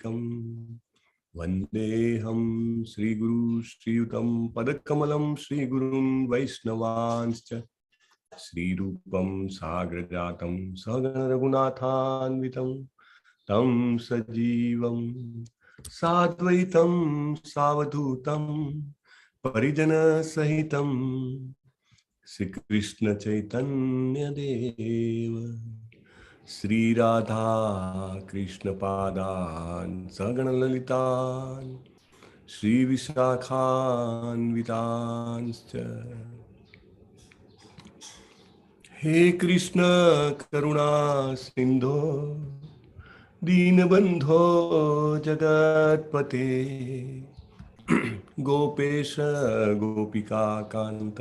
साग्रजातम् वन्देऽहं श्रीगुरु श्रीयुतं पदकमलं श्रीगुरुं वैष्णवांश्च श्रीरूपं साग्रजातं सहगण रघुनाथान्वितं तं सजीवं साद्वैतं सावधूतं परिजनसहितं श्रीकृष्ण चैतन्य देव श्री राधा कृष्ण पादान सगण ललितान श्री विशाखान्वितांश्च। हे कृष्ण करुणा सिंधो दीनबंधो जगत्पते गोपेश गोपिका कांत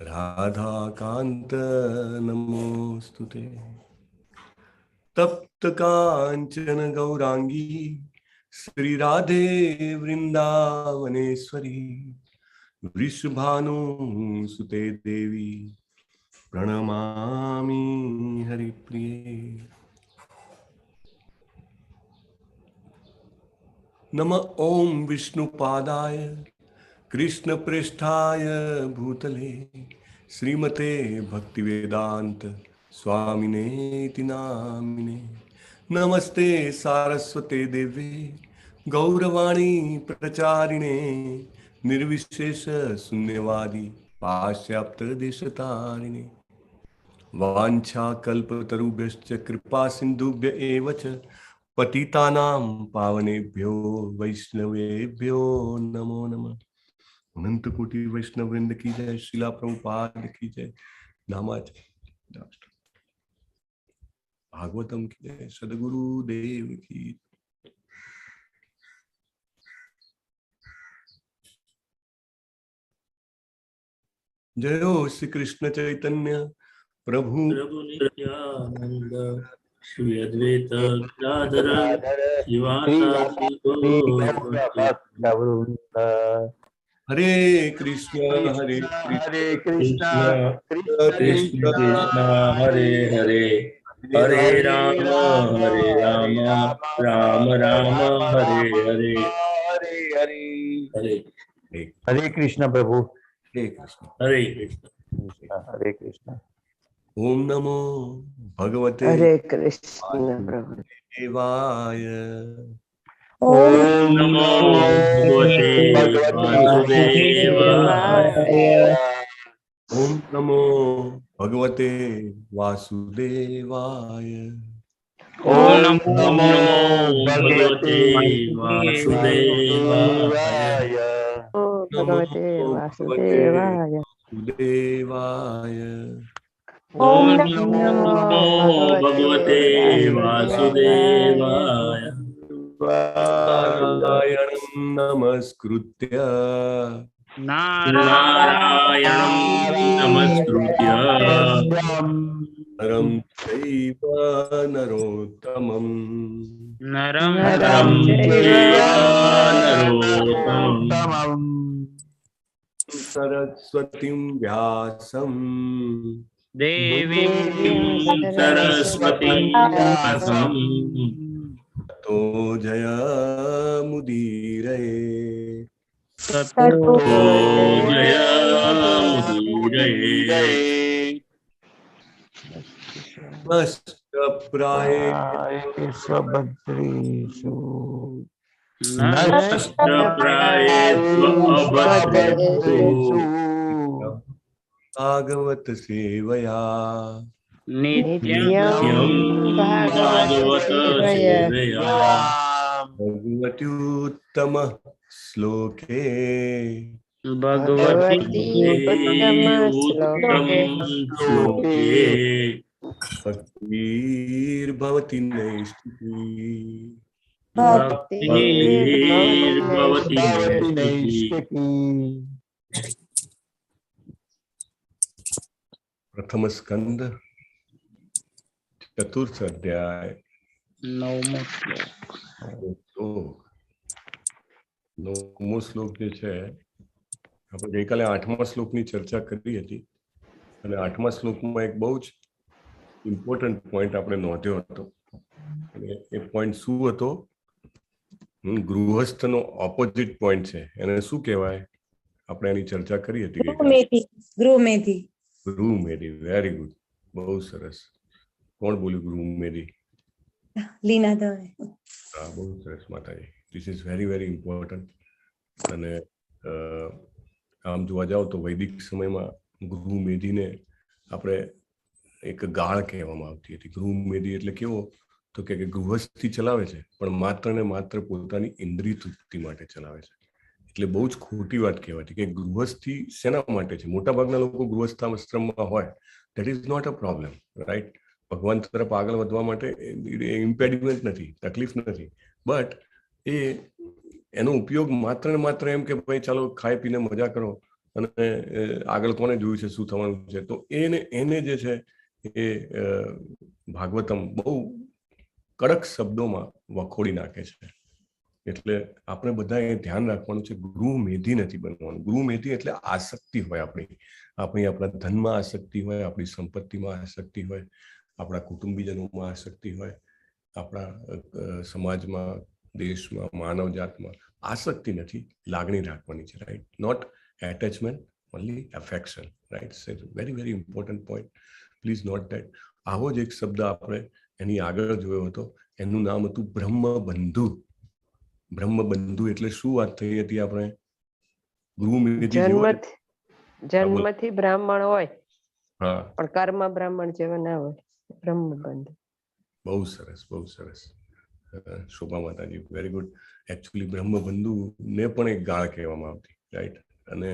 राधा कांत नमोस्तुते। तप्त कांचन गौरांगी श्री राधे वृंदावनेश्वरी वृषभानुसुते देवी प्रणमामि हरिप्रिये। नमः ओम विष्णुपादाय कृष्ण पृष्ठाय भूतले श्रीमते भक्तिवेदांत स्वामिनेति नामिने। नमस्ते सारस्वते देवे गौरवाणी प्रचारिणे निर्विशेष शून्यवादी पाश्चात्य देशतारिणे। वाञ्छाकल्पतरुभ्यश्च कृपा सिन्धुभ्य एव च पतितानां पावनेभ्यो वैष्णवेभ्यो नमो नमः। अनंत कोटि वैष्णव वृंद की जय, शिला प्रभुपाद की जय, नामाचार्य भागवतम की जय, सद्गुरु देव की। जयो श्री कृष्ण चैतन्य प्रभु नित्यानंद श्री अद्वैत गदाधर शिवासादि गौरवृंद। हरे कृष्ण हरे कृष्ण कृष्ण कृष्ण कृष्ण हरे हरे हरे राम राम राम हरे हरे। हरे हरे हरे हरे कृष्ण प्रभु। हरे कृष्ण हरे कृष्ण हरे कृष्ण। ओम नमो भगवते हरे कृष्ण प्रभु। देवाय। ओम नमो भगवते वासुदेवाय। ओम नमो भगवते वासुदेवाय। ओम नमो भगवते वासुदेवाय। ओम नमो भगवते भगवते वासुदेवाय। वासुदेवाय। ओम नमो नमो भगवते वासुदेवाय। नारायणं नमस्कृत्य नारायणं नमस्कृत्य नरं चैव नरोत्तमं नरं नरं चैव नरोत्तमम् सरस्वतीं व्यासं देवीं सरस्वतीं व्यासं ततो जयमुदीरये। ततो जयमुदीरये। नष्टप्रायेषु भद्रेषु नष्टप्रायेषु अभद्रेषु भागवत सेवया नित्यं भागवत सेवया भगवत्युत्तम श्लोके भगवती उत्तम श्लोके भक्तिर्भवति नैष्ठिकी। भक्तिर्भवति नैष्ठिकी। प्रथम स्कंद चतुर्थ अध्याय नवमो श्लोक જે છે આપણે ગઈકાલે 8મા શ્લોકની ચર્ચા કરી હતી અને 8મા શ્લોકમાં એક બહુ જ ઇમ્પોર્ટન્ટ પોઈન્ટ આપણે નોંધ્યો હતો અને એ પોઈન્ટ શું હતો? ગૃહસ્થનો ઓપોઝિટ પોઈન્ટ છે, એને શું કહેવાય? આપણે એની ચર્ચા કરી હતી ગઈકાલે. ગૃહમેધી. ગૃહમેધી. વેરી ગુડ, બહુ સરસ. કોણ બોલ્યું ગૃહમેધી? લીના દવે. હા, બહુ સરસ માતાજી. This is very very important. અને આમ જોવા જાવ તો વૈદિક સમયમાં ગૃહમેધીને આપણે એક ગાળ કહેવામાં આવતી હતી. ગૃહમેધી એટલે કેવો? તો કે ગૃહસ્થી ચલાવે છે, પણ માત્ર ને માત્ર પોતાની ઇન્દ્રિય તૃપ્તિ માટે ચલાવે છે. એટલે બહુ જ ખોટી વાત કહેવાતી કે ગૃહસ્થી શેના માટે છે? મોટાભાગના લોકો ગૃહસ્થાશ્રમમાં હોય, that is not a problem, right? ભગવાન તરફ આગળ વધવા માટે ઇમ્પેડિમેન્ટ નથી, તકલીફ નથી. બટ એનો ઉપયોગ માત્ર ને માત્ર એમ કે ભાઈ ચાલો ખાઈ પીને મજા કરો અને આગળ કોને જોયું છે, શું થવાનું છે, તો એને જે છે એ ભાગવતમ બહુ કડક શબ્દોમાં વખોડી નાખે છે. એટલે આપણે બધા એ ધ્યાન રાખવાનું છે, ગૃહમેધી નથી બનવાનું. ગૃહમેધી એટલે આસક્તિ હોય આપણા ધનમાં આસક્તિ હોય, આપણી સંપત્તિમાં આસક્તિ હોય, આપણા કુટુંબીજનોમાં આસક્તિ હોય, આપણા સમાજમાં, દેશમાં, માનવ જાતમાં આસક્તિ નથી, લાગણી રાખવાની છે, right? Not attachment, only affection, right? Very very important point. Please note that. આવો જ એક શબ્દ આપણે એની આગળ જોયો હતો, એનું નામ હતું બ્રહ્મબંધુ. બ્રહ્મબંધુ એટલે શું વાત થઈ હતી આપણે? જન્મથી બ્રાહ્મણ હોય, હા, પણ કર્મ બ્રાહ્મણ જેવા ના હોય. બ્રહ્મબંધુ. બહુ સરસ, બહુ સરસ. શોભા માતાજી, વેરી ગુડ. એકચ્યુઅલી બ્રહ્મબંધુ ને પણ એક ગાળ કહેવામાં આવતી, રાઈટ? અને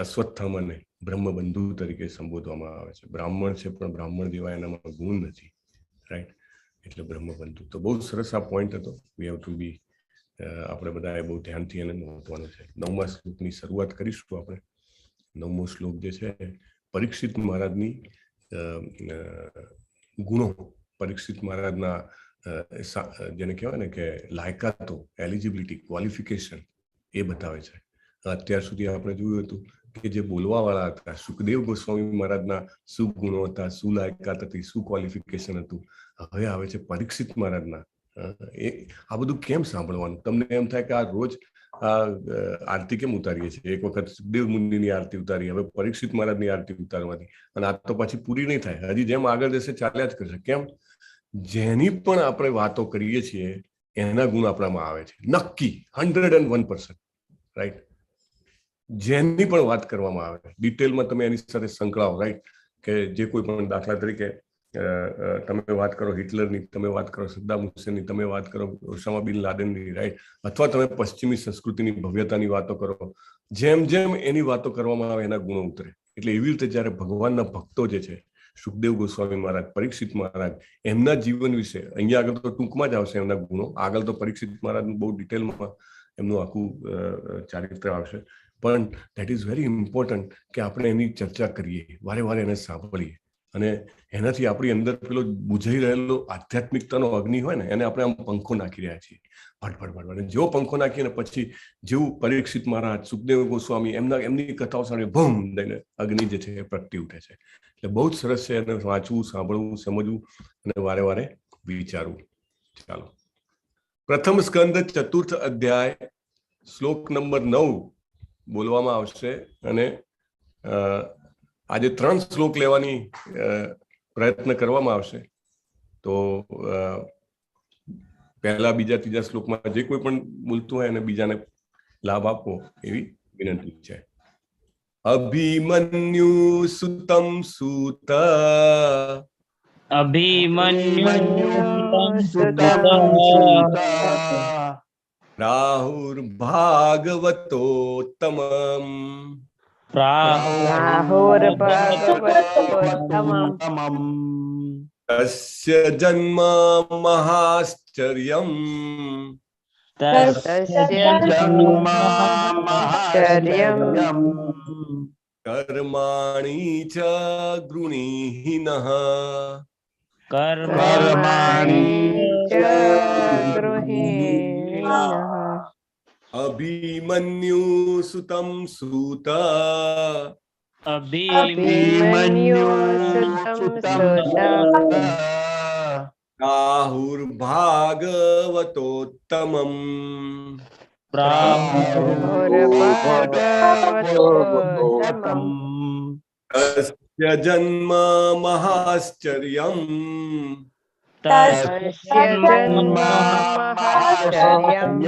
અશ્વત્થામાને બ્રહ્મબંધુ તરીકે સંબોધવામાં આવે છે. બ્રાહ્મણ છે, પણ બ્રાહ્મણ જેવા એનામાં ગુણ નથી, રાઈટ? એટલે બ્રહ્મબંધુ. તો બહુ સરસ આ પોઈન્ટ હતો. વી હેવ ટુ બી, આપણે બધાએ બહુ ધ્યાનથી એને નોંધવાનું છે. 9મા શ્લોકની શરૂઆત કરીશું આપણે. 9મો શ્લોક જે છે, પરીક્ષિત મહારાજની ગુણો, પરીક્ષિત મહારાજના જેને કહેવાય ને કે લાયકાતો, એલિજિબિલિટી, ક્વોલિફિકેશન એ બતાવે છે. અત્યાર સુધી આપણે જોયું હતું કે જે બોલવાવાળા હતા, સુખદેવ ગોસ્વામી મહારાજના શું ગુણો હતા, શું લાયકાત હતી, શું ક્વોલિફિકેશન હતું. હવે આવે છે પરીક્ષિત મહારાજના. આ બધું કેમ સાંભળવાનું? તમને એમ થાય કે આ રોજ આરતી કેમ ઉતારીએ છીએ? એક વખત સુખદેવ મુનિની આરતી ઉતારી, હવે પરીક્ષિત મહારાજની આરતી ઉતારવાની, અને આ તો પાછી પૂરી નહીં થાય. હજી જેમ આગળ જશે ચાલ્યા જ કરશે. કેમ? જેની પણ આપણે વાતો કરીએ છીએ એના ગુણ આપણામાં આવે છે, નક્કી 101%, રાઈટ? જેની પણ વાત કરવામાં આવે, ડિટેલમાં તમે એની સાથે સંકળાવો, રાઈટ? કે જે કોઈ પણ, દાખલા તરીકે તમે વાત કરો હિટલરની, તમે વાત કરો સદ્દામ હુસેનની, તમે વાત કરો ઓસામા બિન લાદેનની, રાઈટ? અથવા તમે પશ્ચિમી સંસ્કૃતિની ભવ્યતાની વાતો કરો, જેમ જેમ એની વાતો કરવામાં આવે એના ગુણો ઉતરે. એટલે એવી રીતે જ્યારે ભગવાનના ભક્તો જે છે, સુખદેવ ગોસ્વામી મહારાજ, પરીક્ષિત મહારાજ, એમના જીવન વિશે અહીંયા આગળ તો ટૂંકમાં જ આવશે એમના ગુણો. આગળ તો પરીક્ષિત મહારાજનું બહુ ડિટેલમાં એમનું આખું ચારિત્ર આવશે. પણ ધેટ ઇઝ વેરી ઇમ્પોર્ટન્ટ કે આપણે એની ચર્ચા કરીએ, વારે વારે એને સાંભળીએ, અને એનાથી આપણી અંદર પેલો બુઝાઈ રહેલો આધ્યાત્મિકતાનો અગ્નિ હોય ને, એને આપણે આમ પંખો નાખી રહ્યા છીએ, ફટફટ. જેવો પંખો નાખીને પછી જેવું પરીક્ષિત મહારાજ, સુખદેવ ગોસ્વામી, એમની કથાઓ સામે ભૂમ દઈને અગ્નિ જે છે એ પ્રગટી ઉઠે છે. એટલે બહુ જ સરસ છે એને વાંચવું, સાંભળવું, સમજવું અને વારે વારે વિચારવું. ચાલો, પ્રથમ સ્કંદ 4th અધ્યાય શ્લોક નંબર 9 બોલવામાં આવશે. અને આજે 3 શ્લોક લેવાની પ્રયત્ન કરવામાં આવશે. તો પહેલા, બીજા, ત્રીજા શ્લોકમાં જે કોઈ પણ બોલતું હોય એને બીજાને લાભ આપવો એવી વિનંતી છે. અભિમન્યુ સુતમ સૂત રાહુર ભાગવતોત્તમમ તસ્ય જન્મ મહાશ્ચર્યમ કર્માણિ ચ ગૃણીહિનઃ અભિમન્યુ સુતમ સૂત રાહુર્ભાગવતોત્તમम् રાહુર્ભાગવતોત્તમम् તસ્ય જન્મ મહાશ્ચર્યम् તસ્ય જન્મ મહાશ્ચર્યम्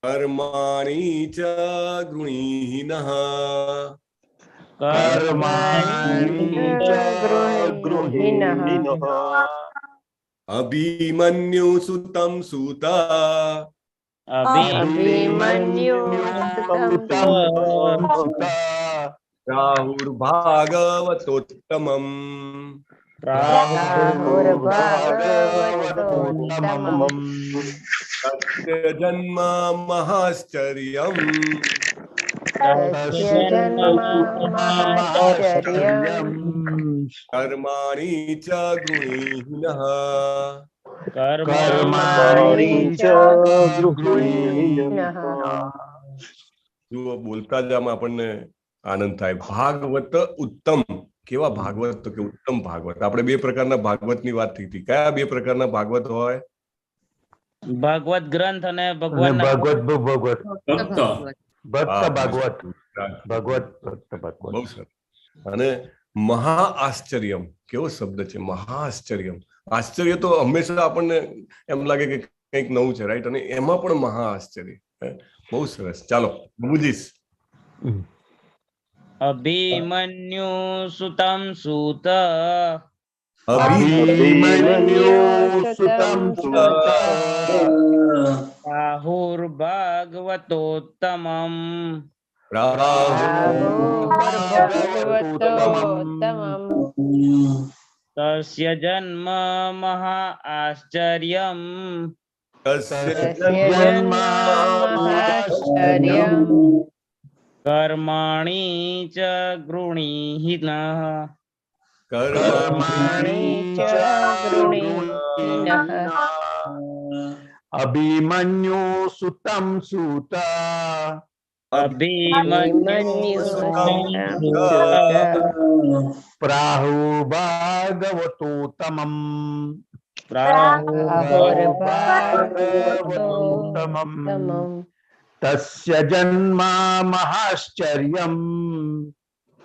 કર્માણિ ચ ગૃણીહિનઃ કર્માણિ ચ ગૃહીનઃ અભિમન્યુ સુતમ સૂતા અભિમન્યુસ્તમ રાહુર્ભાગવતોત્તમम् રાહુર્ભાગવતોત્તમम् તસ્ય જન્મ મહાશ્ચર્યम् તસ્ય જન્મ મહાશ્ચર્યम् કર્માણિ ચ ગૃણીહિનઃ કર્માણિ ચ ગૃહીનઃ જુઓ બોલતા જ આમ આપણને આનંદ થાય. ભાગવત ઉત્તમ. કેવા ભાગવત? તો કે ઉત્તમ ભાગવત. આપણે બે પ્રકારના ભાગવતની વાત થઈ હતી. કયા બે પ્રકારના ભાગવત હોય? ભાગવત ગ્રંથ અને ભગવાન ભગવત ભક્ત ભક્ત ભાગવત ભગવત ભક્ત ભાગવત. બહુ સરસ. અને મહા આશ્ચર્યમ, કેવો શબ્દ છે મહાશ્ચર્યમ. આશ્ચર્ય તો હંમેશા આપણને એમ લાગે કે કંઈક નવું છે, રાઈટ? અને એમાં પણ મહા આશ્ચર્ય. બહુ સરસ. ચાલો બુજીશ. અભિમન્યુ સુતમ સૂત અભિમન્યુસુતં સુત રાહુર્ભાગવતોત્તમम् રાહુર્ભાગવતોત્તમम् તસ્ય જન્મ મહાશ્ચર્યम् તસ્ય જન્મ મહાશ્ચર્યम् કર્માણિ ચ ગૃણીહિનઃ કર્માણિ ચ ગૃણીનઃ અભિમન્યુસુતં સુત અભિમન્યુ પ્રાહુર્ભાગવતોત્તમम् રાહુર્ભાગવતોત્તમम् તસ્ય જન્મ મહાશ્ચર્યम्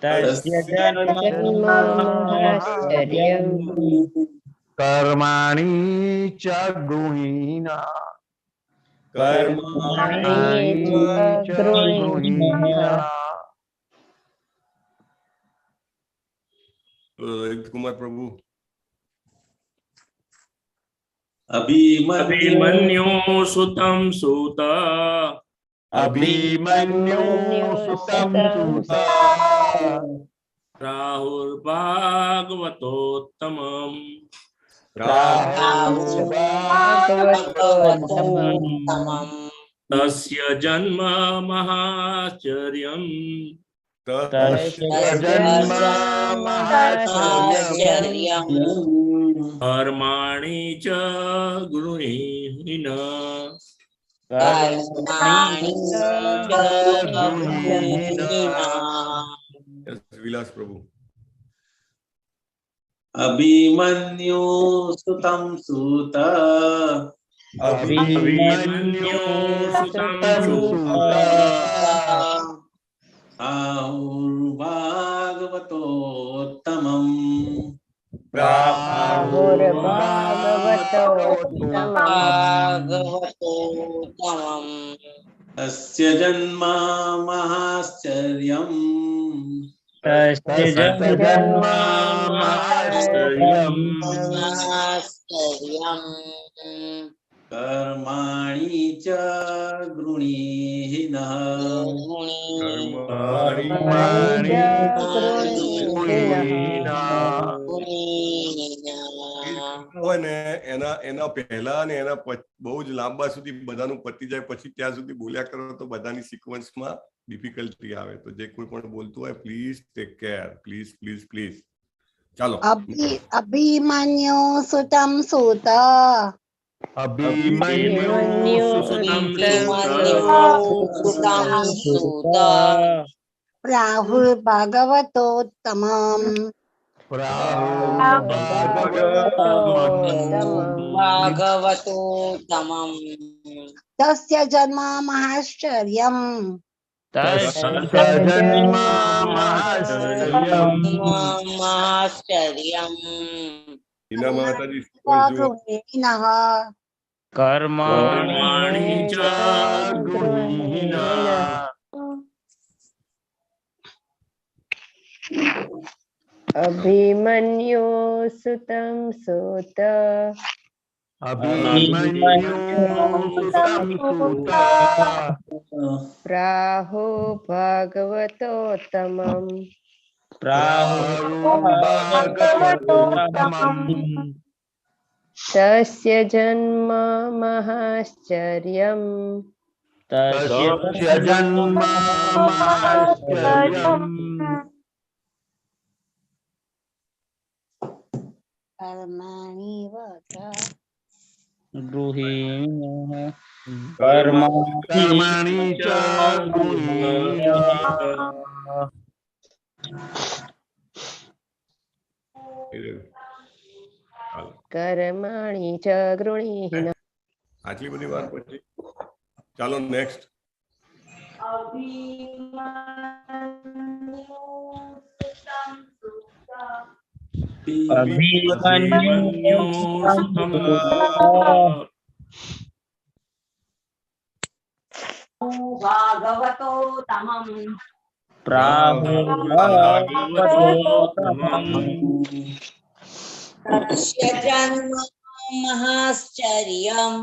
તસ્ય જન્મ મહાશ્ચર્યम् કર્માણિ ચ ગૃહીનઃ કર્માણિ ચ ગૃહીનઃ કુમાર પ્રભુ. અભિમન્યુ સુતમ સૂત અભિમન્યુસુતં સુત રાહુર્ભાગવતોત્તમम् રાહુર્ભાગવતોત્તમम् તસ્ય જન્મ મહાશ્ચર્યम् તસ્ય જન્મ મહાશ્ચર્યम् કર્માણિ ચ ગૃહીનઃ વિલાસ પ્રભુ. અભિમન્યુ સુતમ સૂત અભિમન્યુ સુતમ સુત રાહુર્ભાગવતોત્તમम् રાહુર્ભાગવતોત્તમम् તસ્ય જન્મ મહાશ્ચર્યम् તસ્ય જન્મ મહાશ્ચર્યम् કર્માણિ ચ ગૃણીહિનઃ કર્માણિ ચ ગૃણીનઃ હોય ને એના પહેલા ને એના બહુ જ લાંબા સુધી બધાનું પતી જાય પછી ત્યાં સુધી બોલ્યા કરો તો બધાની સિક્વન્સમાં ડિફિકલ્ટી આવે. તો જે કોઈ પણ બોલતું હોય please take care. Please please please. ચાલો. અભિમન્યુ સુતમ સૂત અભિમન્યુસુતં રાહુર્ભાગવતોત્તમम् भागवतोत्तमम् तस्य जन्म महाश्चर्यम् आश्चर्यम् હિના માતાજી કોઈ જુઓ गृहिणः कर्माणि च अभिमन्यु सुतं सुत प्राहु भागवतोत्तमम् तस्य जन्म महाश्चर्यम् कर्माणि वच कर्माणि च હાલો. कर्माणि च गृणीहिनः આટલી બધી વાર પછી ચાલો નેક્સ્ટ अभिमन्यु सुतं भागवतोत्तमम् तस्य जन्म महाश्चर्यम्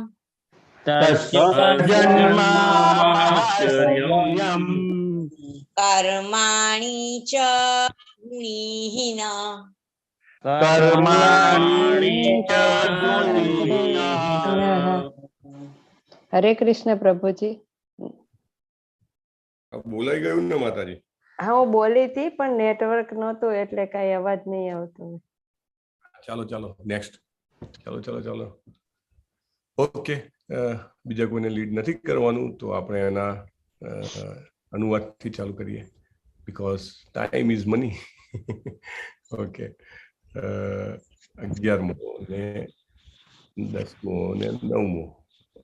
कर्माणि च गुणीहिनः हरे कृष्ण प्रभुजी બોલાઈ ગયું ને માતાજી હા હું બોલી હતી પણ નેટવર્ક નહોતું એટલે કઈ અવાજ નહીં આવતો ચાલો ચાલો નેક્સ્ટ ચાલો ચાલો ચાલો ઓકે બીજા કોઈને લીડ નથી કરવાનું તો આપણે એના અનુવાદથી ચાલુ કરીએ because time is money okay 11મો ને 10મો ને 9મો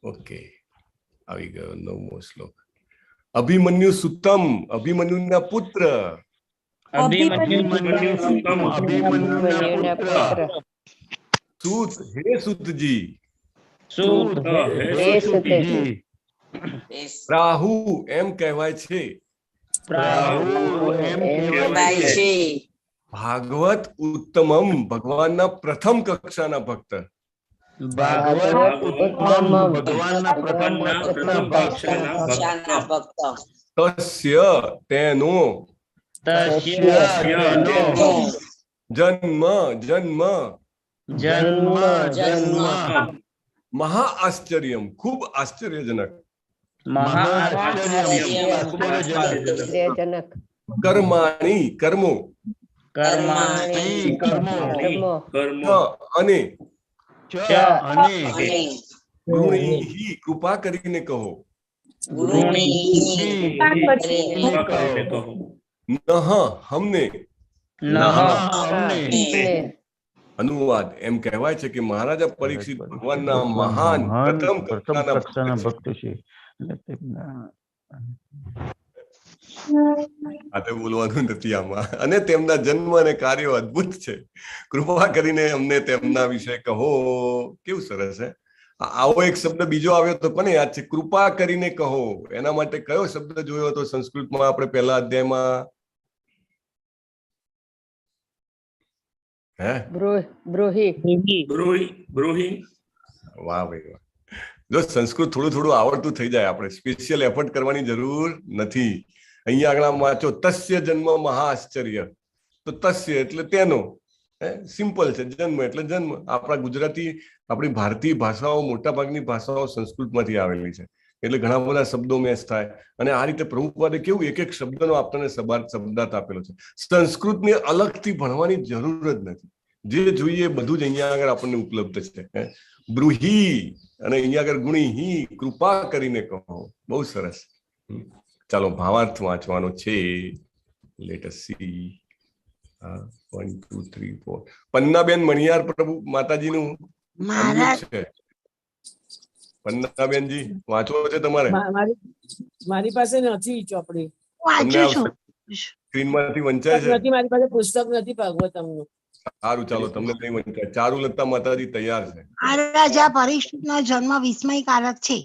ઓકે આવી ગયો 9મો શ્લોક અભિમન્યુ સુતમ અભિમન્યુના પુત્ર મન્યુના પુત્ર સૂત હે સૂતજી હે સુતજી રાહુ એમ કહેવાય છે ભાગવત ઉત્તમમ ભગવાનના પ્રથમ કક્ષાના ભક્ત તસ્ય તેનો જન્મ મહા આશ્ચર્યમ ખૂબ આશ્ચર્યજનક આશ્ચર્યજનક કર્માણી કર્મો અને ગૃણીહિ કૃપા કરીને કહો નહ હમને અનુવાદ એમ કહેવાય છે કે મહારાજા પરીક્ષિત ભગવાનના મહાન પ્રથમ કક્ષાના ભક્ત છે આ બોલવાનું નથી આમાં અને તેમના જન્મ અને કાર્યો અદ્ભુત છે કૃપા કરીને અમને તેમના વિશે કહો કેવું સરસ છે આવો એક શબ્દ બીજો આવ્યો તો પણ યાદ છે કૃપા કરીને કહો એના માટે કયો શબ્દ જોયો હતો સંસ્કૃતમાં આપણે પહેલા અધ્યાયમાં હે બ્રૂહી વાહ ભાઈ વાહ જો સંસ્કૃત થોડું થોડું આવડતું થઈ જાય આપણે સ્પેશિયલ એફર્ટ કરવાની જરૂર નથી અહીંયા આગળ વાંચો તસ્ય જન્મ મહાઆશ્ચર્ય તો તસ્ય એટલે તેનો સિમ્પલ છે જન્મ એટલે જન્મ આપણા ગુજરાતી આપણી ભારતીય ભાષાઓ મોટા ભાગની ભાષાઓ સંસ્કૃતમાંથી આવેલી છે એટલે ઘણા બધા શબ્દો મેચ થાય અને આ રીતે પ્રભુપાદે કેવું એક એક શબ્દનો આપણને શબ્દાર્થ આપેલો છે સંસ્કૃતને અલગથી ભણવાની જરૂર જ નથી જે જોઈએ બધું જ અહીંયા આગળ આપણને ઉપલબ્ધ છે બ્રુહી અને અહીંયા આગળ ગુણીહી કૃપા કરીને કહો બહુ સરસ ચાલો ભાવાર્થ વાંચવાનો છે લેટ અસ સી હા 1 2 3 4 પન્નાબેન મણિયાર પ્રભુ માતાજીનું મહારાજ unmute છે. પન્નાબેનજી વાંચવો છે તમારે? મારી પાસે નથી ચોપડી, તમને વાંચું છું. સ્ક્રીનમાંથી વંચાય છે? નથી મારી પાસે પુસ્તક નથી ભાગવતમનું. સારું, ચાલો તમને નહીં વંચાય. ચારુલતા માતાજી તૈયાર છે. મહારાજા પરીક્ષિતનો જન્મ વિસ્મયકારક છે,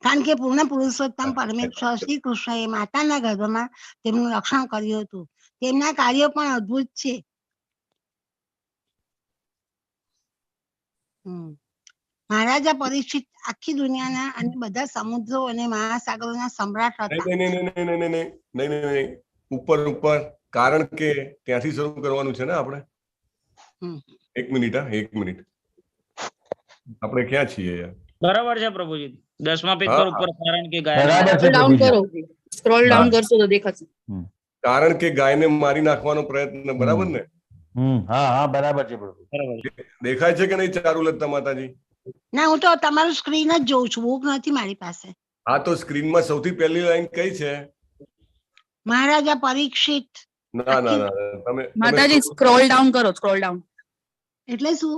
કારણ કે પૂર્ણ પુરુષોત્તમ પરમેશ્વર શ્રી કૃષ્ણએ માતાના ગર્ભમાં તેમનું રક્ષણ કર્યું હતું. તેમના કાર્યો પણ અદ્ભુત છે. મહારાજા પરીક્ષિત આખી દુનિયાના અને બધા સમુદ્રો અને મહાસાગરોના સમ્રાટ હતા. નહીં. ઉપર કારણ કે ત્યાંથી શરૂ કરવાનું છે ને આપણે. એક મિનિટ આપણે ક્યાં છીએ યાર? બરાબર છે પ્રભુજી. 10મા પેજ પર ઉપર કારણ કે ગાય બરાબર છે ડાઉન પ્રભુજી. કરો, સ્ક્રોલ ડાઉન કરશો તો દેખાશે. કારણ કે ગાયને મારી નાખવાનો પ્રયત્ન, બરાબર ને? હા બરાબર છે પ્રભુ. બરાબર છે. દેખાય છે કે નહીં ચારુલતા માતાજી? ના, હું તો તમારું સ્ક્રીન જ જોઉં છું, બુક નથી મારી પાસે. હા, તો સ્ક્રીનમાં સૌથી પહેલી લાઈન કઈ છે? મહારાજા પરીક્ષિત ના તમે માતાજી સ્ક્રોલ ડાઉન કરો, સ્ક્રોલ ડાઉન. એટલે શું?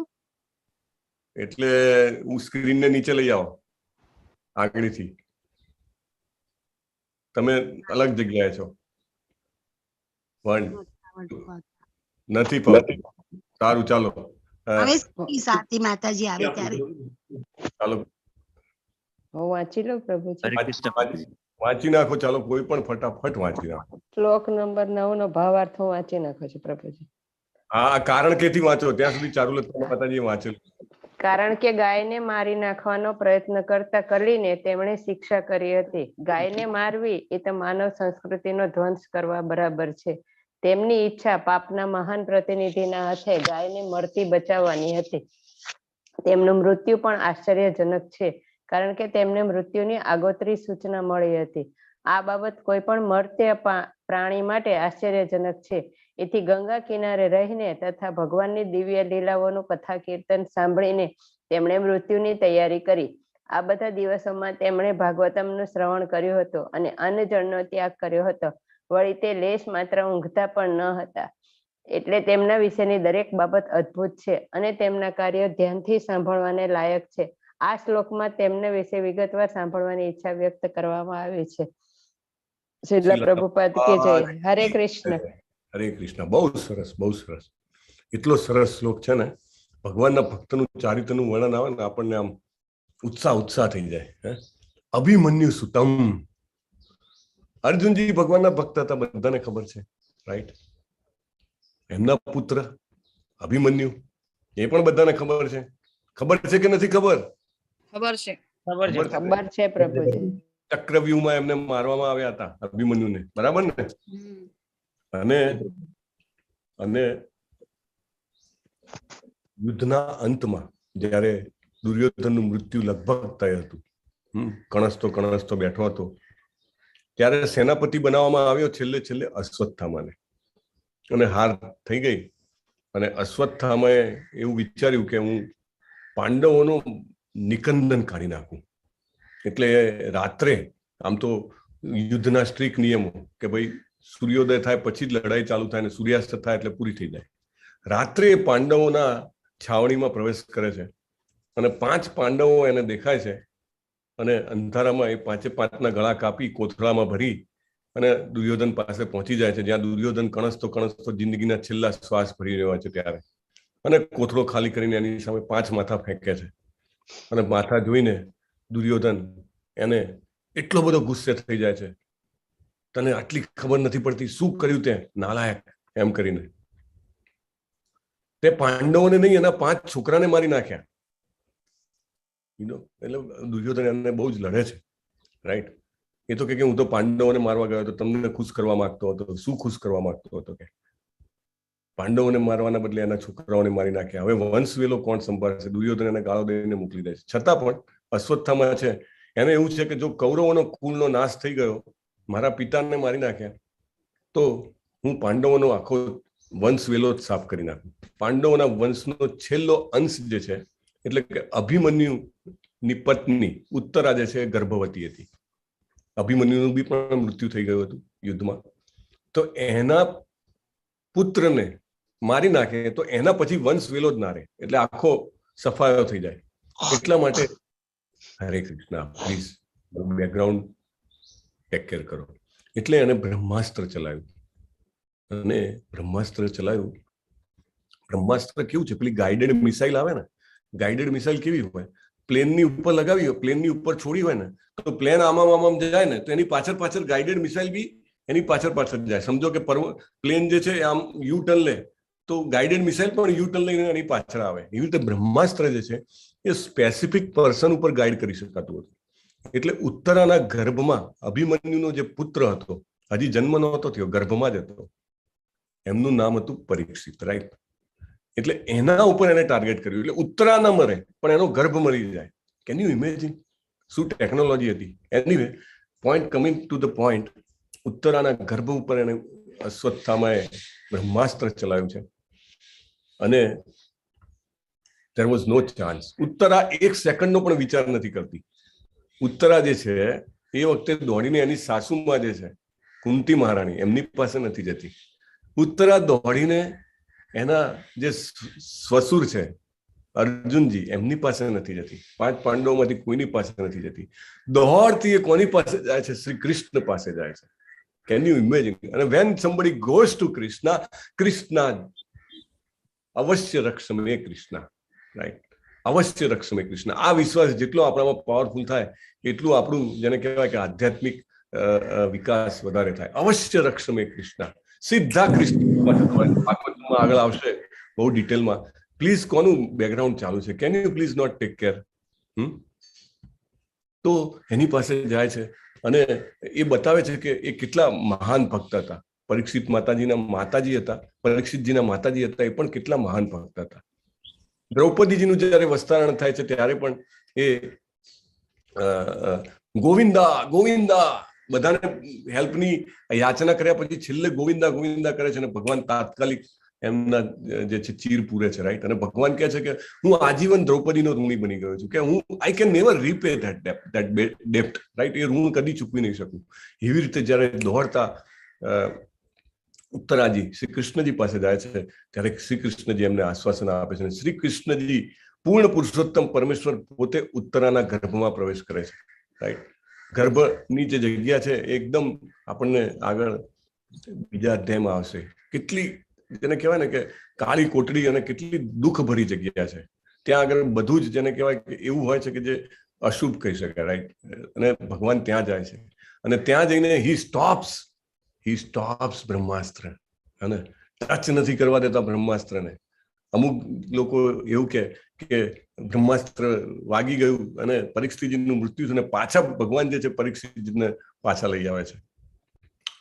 એટલે હું સ્ક્રીનને નીચે લઈ આવો આગળથી. તમે અલગ જગ્યાએ છો. નથી ફાવતું. સારું, ચાલો હવે સાતી માતાજી આવે ત્યારે ચાલો હું વાંચી લઉં પ્રભુજી. વાંચી નાખો. ચાલો, કોઈ પણ ફટાફટ વાંચી નાખો. શ્લોક નંબર 9 નો ભાવાર્થ હું વાંચી નાખું છું પ્રભુજી. હા, કારણ કેથી વાંચો. ત્યાં સુધી ચારુલતા માતાજીએ વાંચેલું. કારણ કે ગાયને મારી નાખવાનો પ્રયત્ન કરતા કલીને તેમણે શિક્ષા કરી હતી. ગાયને મારવી એ તો માનવ સંસ્કૃતિનો ધ્વંસ કરવા બરાબર છે. તેમની ઈચ્છા પાપના મહાન પ્રતિનિધિના હાથે ગાયને મરતી બચાવવાની હતી. તેમનું મૃત્યુ પણ આશ્ચર્યજનક છે, કારણ કે તેમને મૃત્યુની આગોતરી સૂચના મળી હતી. આ બાબત કોઈ પણ મરતે પ્રાણી માટે આશ્ચર્યજનક છે. એથી ગંગા કિનારે રહીને તથા ભગવાનની દિવ્ય લીલાઓનું કથા કીર્તન સાંભળીને તેમણે મૃત્યુની તૈયારી કરી. આ બધા દિવસોમાં તેમણે ભાગવતમનું શ્રવણ કર્યું હતું અને અન્ન જળનો ત્યાગ કર્યો હતો. વળી તે લેશ માત્ર ઊંઘતા પણ ન હતા. એટલે તેમના વિશેની દરેક બાબત અદ્ભુત છે અને તેમના કાર્યો ધ્યાનથી સાંભળવાને લાયક છે. આ શ્લોકમાં તેમના વિશે વિગતવાર સાંભળવાની ઈચ્છા વ્યક્ત કરવામાં આવી છે. શ્રીલ પ્રભુપાદ કે જય. હરે કૃષ્ણ. હરે કૃષ્ણ. બહુ સરસ, બહુ સરસ. એટલો સરસ શ્લોક છે ને. ભગવાનના ભક્તનું ચારિત્રનું વર્ણન આવે ને, આપણને આમ ઉત્સાહ થઈ જાય. અભિમન્યુ સુતમ. અર્જુનજી ભગવાનના ભક્ત હતા, બધાને ખબર છે, રાઈટ? એમના પુત્ર અભિમન્યુ, એ પણ બધાને ખબર છે. ખબર છે કે નથી ખબર? ખબર છે. ખબર છે પ્રભુજી. ચક્રવ્યૂહમાં એમને મારવામાં આવ્યા હતા, અભિમન્યુને, બરાબર ને? અને યુદ્ધના અંતમાં જ્યારે દુર્યોધનનું મૃત્યુ લગભગ થયું હતું, કણસતો બેઠો હતો, ત્યારે સેનાપતિ બનાવવામાં આવ્યો છેલ્લે અશ્વત્થામાને. અને હાર થઈ ગઈ. અને અશ્વત્થામાએ એવું વિચાર્યું કે હું પાંડવોનું નિકંદન કાઢી નાખું. એટલે રાત્રે, આમ તો યુદ્ધના સ્ટ્રીક નિયમો કે ભાઈ સૂર્યોદય થાય પછી જ લડાઈ ચાલુ થાય અને સૂર્યાસ્ત થાય એટલે પૂરી થઈ જાય. રાત્રે પાંડવોના છાવણીમાં પ્રવેશ કરે છે અને 5 પાંડવો એને દેખાય છે અને અંધારામાં એ 5ના ગળા કાપી કોથળામાં ભરી અને દુર્યોધન પાસે પહોંચી જાય છે, જ્યાં દુર્યોધન કણસતો જિંદગીના છેલ્લા શ્વાસ ભરી રહ્યો છે ત્યારે. અને કોથળો ખાલી કરીને એની સામે 5 માથા ફેંકે છે. અને માથા જોઈને દુર્યોધન એને એટલો બધો ગુસ્સે થઈ જાય છે, તને આટલી ખબર નથી પડતી, શું કર્યું તે નાલાયક, એમ કરીને તે પાંડવોને નહીં, એના 5 છોકરાને મારી નાખ્યા. એટલે દુર્યોધન એને બહુ જ લડે છે, રાઈટ? એ તો કે હું તો પાંડવોને મારવા ગયો હતો, તમને ખુશ કરવા માંગતો હતો. શું ખુશ કરવા માંગતો હતો? કે પાંડવોને મારવાના બદલે એના છોકરાઓને મારી નાખ્યા. હવે વંશવેલો કોણ સંભાળશે? દુર્યોધન એને ગાળો દઈને મોકલી દે છે. છતાં પણ અશ્વત્થામા છે, એને એવું છે કે જો કૌરવોનો કુળનો નાશ થઈ ગયો, મારા પિતાને મારી નાખ્યા, તો હું પાંડવોનો આખો વંશવેલો જ સાફ કરી નાખું. પાંડવોના વંશનો છેલ્લો અંશ જે છે, એટલે કે અભિમન્યુની પત્ની ઉત્તરા જે છે ગર્ભવતી હતી. અભિમન્યુનું બી પણ મૃત્યુ થઈ ગયું હતું યુદ્ધમાં. તો એના પુત્રને મારી નાખે તો એના પછી વંશ વેલો જ ના રહે, એટલે આખો સફાયો થઈ જાય. એટલા માટે હરે Krishna, please background take care કરો. એટલે એને બ્રહ્માસ્ત્ર ચલાવ્યું, અને બ્રહ્માસ્ત્ર ચલાવ્યું. બ્રહ્માસ્ત્ર કેવું છે, પેલી ગાઈડેડ મિસાઇલ આવે ને, ગાઈડેડ મિસાઇલ કેવી હોય, પ્લેનની ઉપર લગાવી હોય, પ્લેનની ઉપર છોડી હોય ને, તો પ્લેન આમામ જાય ને, તો એની પાછળ ગાઈડેડ મિસાઇલ બી એની પાછળ જાય. સમજો કે પ્લેન જે છે આમ યુ ટર્ન લે, તો ગાઈડેડ મિસાઇલ પણ યુ ટર્ન લઈને એની પાછળ આવે. એવી રીતે બ્રહ્માસ્ત્ર જે છે એ સ્પેસિફિક પર્સન ઉપર ગાઈડ કરી શકાતું હતું. એટલે ઉત્તરાના ગર્ભમાં અભિમન્યુનો જે પુત્ર હતો, હજી જન્મ નહોતો થયો, ગર્ભમાં જ હતો, એમનું નામ હતું પરીક્ષિત, રાઈટ? એટલે એના ઉપર એને ટાર્ગેટ કર્યું. એટલે ઉત્તરા ન મરે પણ એનો ગર્ભ મરી જાય. કેન યુ ઇમેજિન શું ટેકનોલોજી હતી? Anyway, point coming to the point, ઉત્તરાના ગર્ભ ઉપર એને અશ્વત્થામાએ બ્રહ્માસ્ત્ર ચલાવ્યું છે, અને there was no chance. ઉત્તરા એક સેકન્ડનો પણ વિચાર નથી કરતી. ઉત્તરા જે છે એ વખતે દોડીને એની સાસુમાં જે છે કુંતી મહારાણી, એમની પાસે નથી જતી. ઉત્તરા દોડીને એના જે સ્વસુર છે અર્જુનજી, એમની પાસે નથી જતી. 5 પાંડવોમાંથી કોઈની પાસે નથી જતી. દોડતી એ કોની પાસે જાય છે? શ્રી કૃષ્ણ પાસે જાય છે. Can you imagine? અને when somebody goes to Krishna, Krishna અવશ્ય રક્ષમે કૃષ્ણ, રાઈટ? અવશ્ય રક્ષમે કૃષ્ણ. આ વિશ્વાસ જેટલો આપણામાં પાવરફુલ થાય એટલું આપણું, જેને કહેવાય કે આધ્યાત્મિક વિકાસ વધારે થાય. અવશ્ય રક્ષમે કૃષ્ણ, સીધા કૃષ્ણ આગળ આવશે બહુ ડિટેલમાં. પ્લીઝ, કોનું બેકગ્રાઉન્ડ ચાલુ છે? Can you please not take care? તો એની પાસે જાય છે, અને એ બતાવે છે કે એ કેટલા મહાન ભક્ત હતા. પરીક્ષિત માતાજીના માતાજી હતા, પરીક્ષિતજીના માતાજી હતા, એ પણ કેટલા મહાન ભક્ત હતા. દ્રૌપદીજીનું જયારે વસ્ત્રારણ થાય છે ત્યારે પણ એ ગોવિંદા ગોવિંદા બધાને હેલ્પની યાચના કર્યા પછી છેલ્લે ગોવિંદા ગોવિંદા કરે છે, અને ભગવાન તાત્કાલિક એમના જે છે ચીર પૂરે છે, રાઈટ? અને ભગવાન કહે છે કે હું આજીવન દ્રૌપદીનો ઋણી બની ગયો છું, કે હું I can never repay that ડેપ્ટ, રાઈટ? એ ઋણ કદી ચૂકવી નહીં શકું. એવી રીતે જયારે દોડતા ઉત્તરાજી શ્રી કૃષ્ણજી પાસે જાય છે ત્યારે શ્રી કૃષ્ણજી એમને આશ્વાસન આપે છે. શ્રી કૃષ્ણજી પૂર્ણ પુરુષોત્તમ પરમેશ્વર પોતે ઉત્તરાના ગર્ભમાં પ્રવેશ કરે છે, રાઈટ? ગર્ભની જે જગ્યા છે એકદમ આપણને આગળ બીજા અધ્યાયમાં આવશે. કેટલી જેને કહેવાય ને કે કાળી કોટડી અને કેટલી દુઃખ ભરી જગ્યા છે. ત્યાં આગળ બધું જ જેને કહેવાય કે એવું હોય છે કે જે અશુભ કહી શકાય, રાઈટ? અને ભગવાન ત્યાં જાય છે, અને ત્યાં જઈને હી સ્ટોપ્સ બ્રહ્માસ્ત્ર, અને ટચ નથી કરવા દેતા બ્રહ્માસ્ત્રને. અમુક લોકો એવું કે બ્રહ્માસ્ત્ર વાગી ગયું અને પરીક્ષિતજીનું મૃત્યુ થયું, અને પાછા ભગવાન જે છે પરીક્ષિતજીને પાછા લઈ આવે છે.